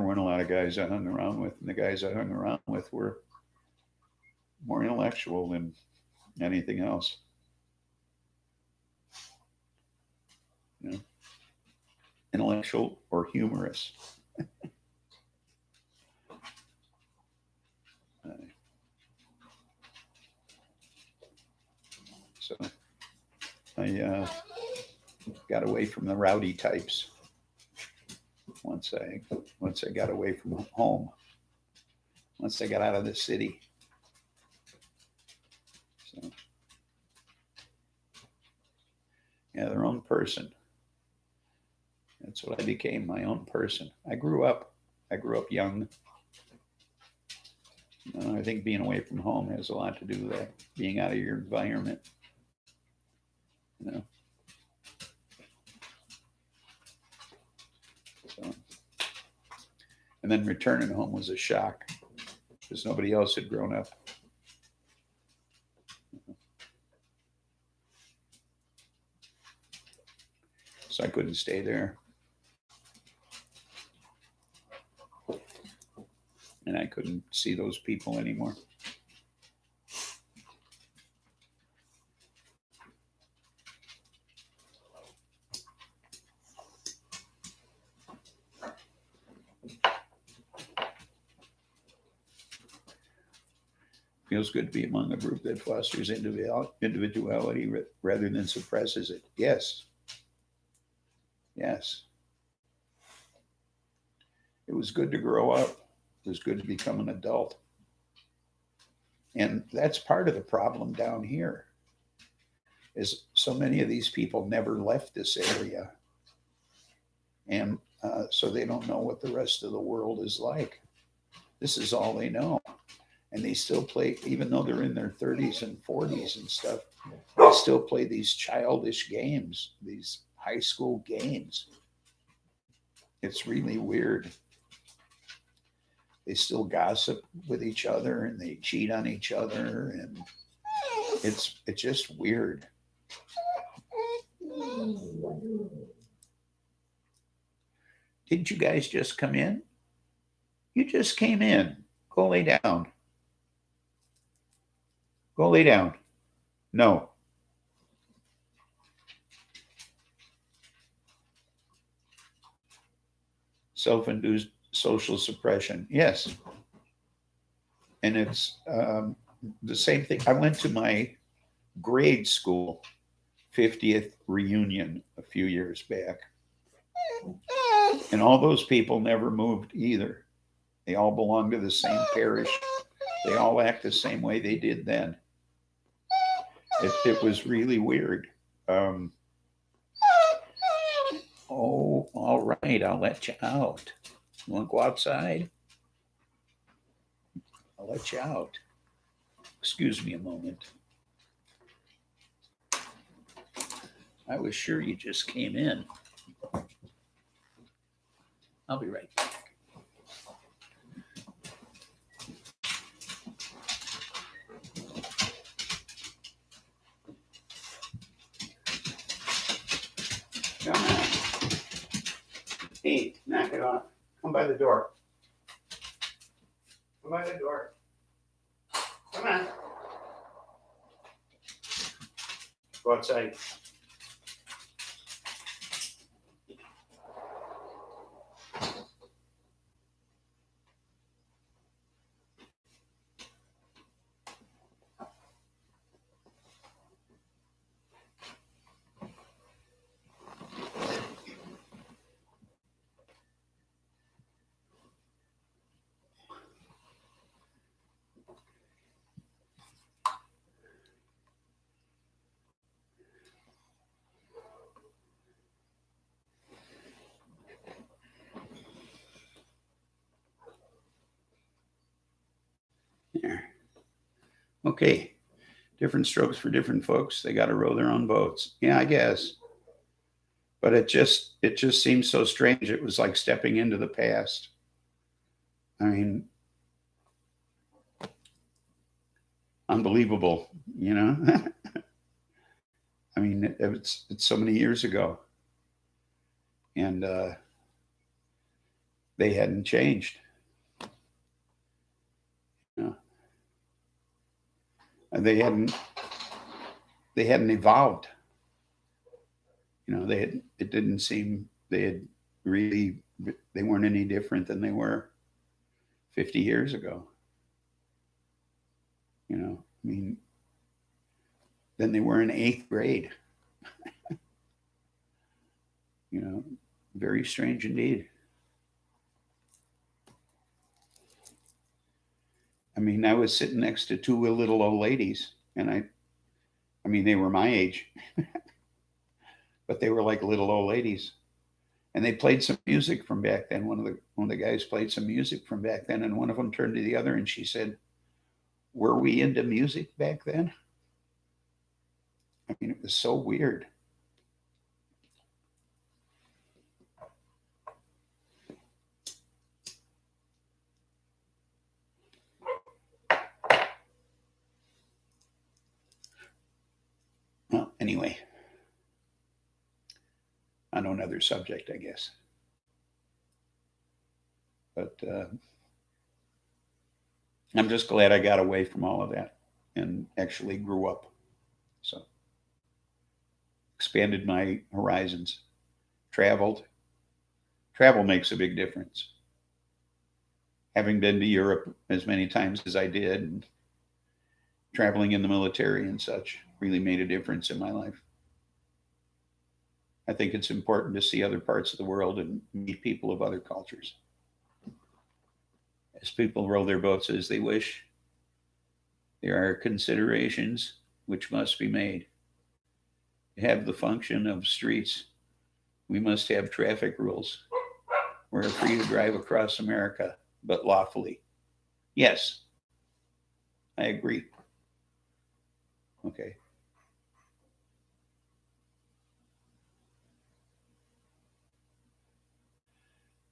weren't a lot of guys I hung around with, and the guys I hung around with were more intellectual than anything else. You know, intellectual or humorous. So I got away from the rowdy types once I got away from home. Once I got out of the city. So yeah, their own person. That's what I became, my own person. I grew up young. I think being away from home has a lot to do with that. Being out of your environment. So, and then returning home was a shock because nobody else had grown up. So I couldn't stay there. And I couldn't see those people anymore. Feels good to be among a group that fosters individuality rather than suppresses it. Yes. Yes. It was good to grow up. It was good to become an adult. And that's part of the problem down here is so many of these people never left this area. And so they don't know what the rest of the world is like. This is all they know. And they still play, even though they're in their 30s and 40s and stuff, they still play these childish games, these high school games. It's really weird. They still gossip with each other and they cheat on each other, and it's just weird. Didn't you guys just come in? You just came in. Go lay down. Go lay down. No. Self-induced social suppression. Yes. and it's the same thing. I went to my grade school 50th reunion a few years back, and all those people never moved either. They all belong to the same parish. They all act the same way they did then. It was really weird. Oh, all right. I'll let you out. You want to go outside? I'll let you out. Excuse me a moment. I was sure you just came in. I'll be right back. Come on. Hey, knock it off. Come by the door. Come by the door. Come on. Go outside. There. Okay. Different strokes for different folks. They got to row their own boats. Yeah, I guess. But it just seems so strange. It was like stepping into the past. I mean, unbelievable, you know? I mean, it's so many years ago. And they hadn't changed. You know? And they hadn't evolved. You know, it didn't seem they weren't any different than they were 50 years ago. You know, I mean, then they were in 8th grade. You know, very strange indeed. I mean, I was sitting next to two little old ladies, and I mean, they were my age, but they were like little old ladies, and they played some music from back then. One of the guys played some music from back then, and one of them turned to the other and she said, "Were we into music back then?" I mean, it was so weird. Well, anyway, on another subject, I guess. But I'm just glad I got away from all of that and actually grew up. So expanded my horizons, traveled. Travel makes a big difference. Having been to Europe as many times as I did, and traveling in the military and such really made a difference in my life. I think it's important to see other parts of the world and meet people of other cultures. As people row their boats as they wish, there are considerations which must be made. To have the function of streets, we must have traffic rules. We're free to drive across America, but lawfully. Yes, I agree. Okay.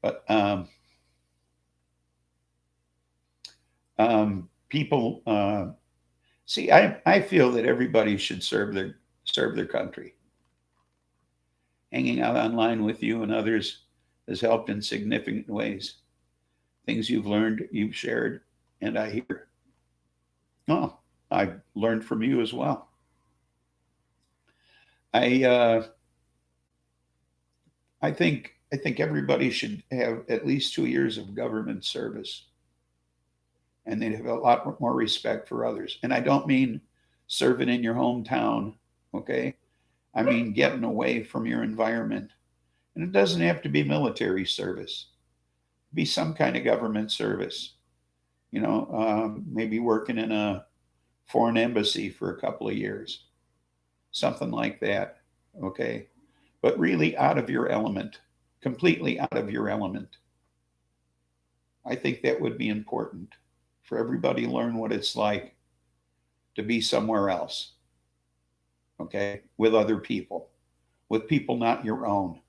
But people see. I feel that everybody should serve their country. Hanging out online with you and others has helped in significant ways. Things you've learned, you've shared, and I hear. Oh, I've learned from you as well. I I think everybody should have at least 2 years of government service. and they'd have a lot more respect for others. And I don't mean serving in your hometown, okay? I mean getting away from your environment. And it doesn't have to be military service. Be some kind of government service. Maybe working in a foreign embassy for a couple of years, something like that. Okay. But really out of your element, completely out of your element. I think that would be important for everybody to learn what it's like to be somewhere else. Okay. With other people, with people not your own.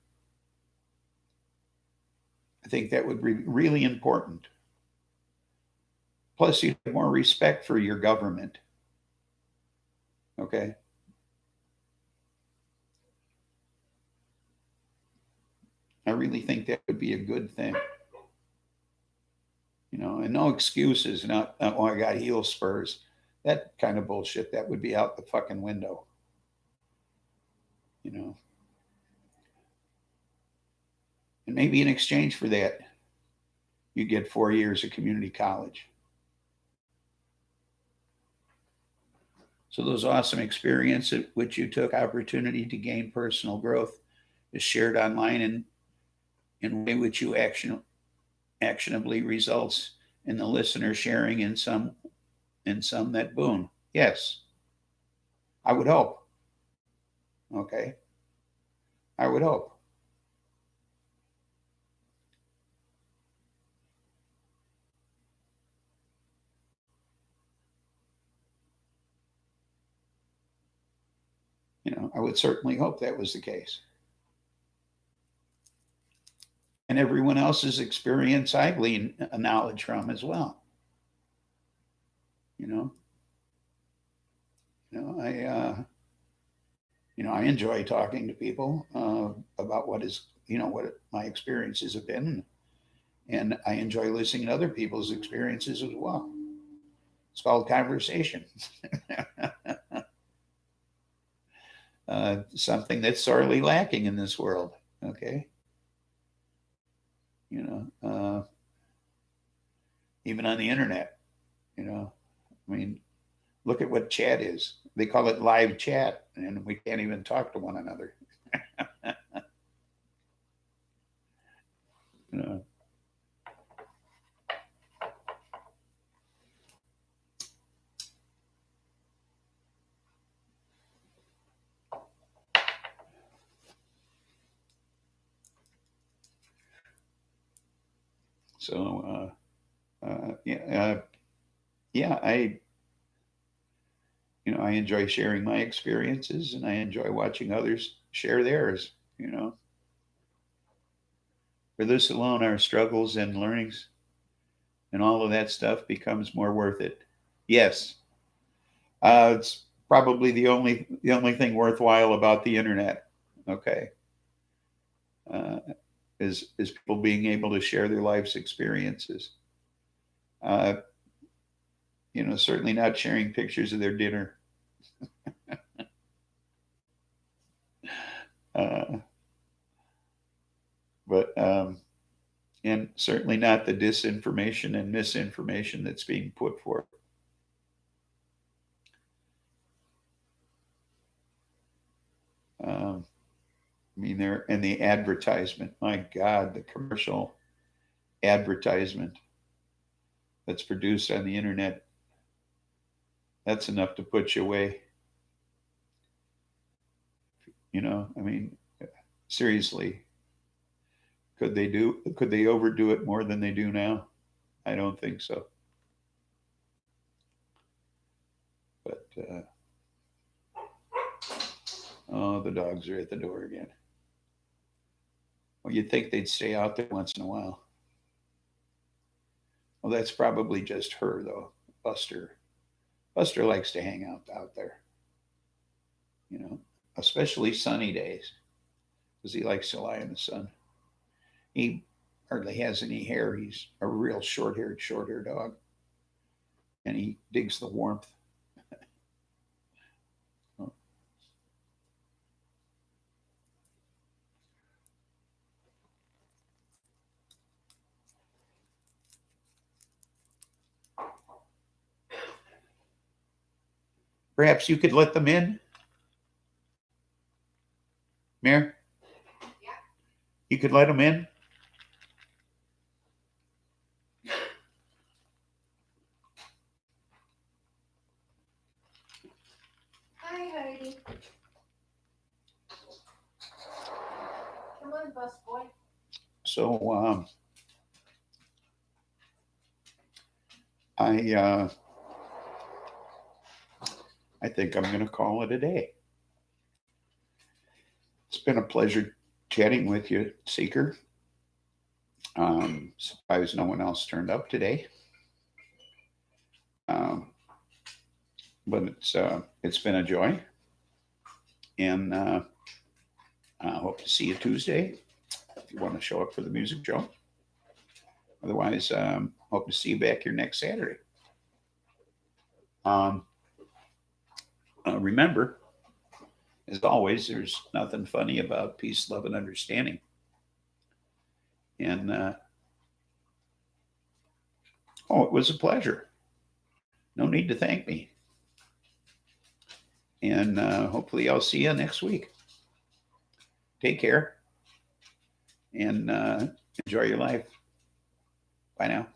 I think that would be really important. Plus, you'd have more respect for your government. Okay. I really think that would be a good thing. And no excuses, not, oh, I got heel spurs. That kind of bullshit, that would be out the fucking window. And maybe in exchange for that, you get 4 years of community college. So those awesome experiences which you took opportunity to gain personal growth is shared online and in a way which you actionably results in the listener sharing in some that boon. Yes. I would hope. Okay. I would hope. I would certainly hope that was the case. And everyone else's experience I glean knowledge from as well. I enjoy talking to people about what my experiences have been, and I enjoy listening to other people's experiences as well. It's called conversation. Something that's sorely lacking in this world. Okay. Even on the internet, look at what chat is. They call it live chat, and we can't even talk to one another. So, I enjoy sharing my experiences, and I enjoy watching others share theirs. For this alone, our struggles and learnings and all of that stuff becomes more worth it. Yes, it's probably the only thing worthwhile about the internet. Okay, is people being able to share their life's experiences. Certainly not sharing pictures of their dinner. But and certainly not the disinformation and misinformation that's being put forth. And the advertisement, my God, the commercial advertisement that's produced on the internet, that's enough to put you away. Seriously, could they overdo it more than they do now? I don't think so. But the dogs are at the door again. Well, you'd think they'd stay out there once in a while. Well, that's probably just her, though. Buster likes to hang out there, especially sunny days, because he likes to lie in the sun. He hardly has any hair. He's a real short-haired dog, and he digs the warmth. Perhaps you could let them in? Mayor? Yeah. You could let them in? Hi, Heidi. Come on, bus boy. So I think I'm going to call it a day. It's been a pleasure chatting with you, Seeker. Surprised no one else turned up today. But it's been a joy, and I hope to see you Tuesday if you want to show up for the music show. Otherwise, hope to see you back here next Saturday. Remember, as always, there's nothing funny about peace, love, and understanding. And it was a pleasure. No need to thank me. And hopefully I'll see you next week. Take care and enjoy your life. Bye now.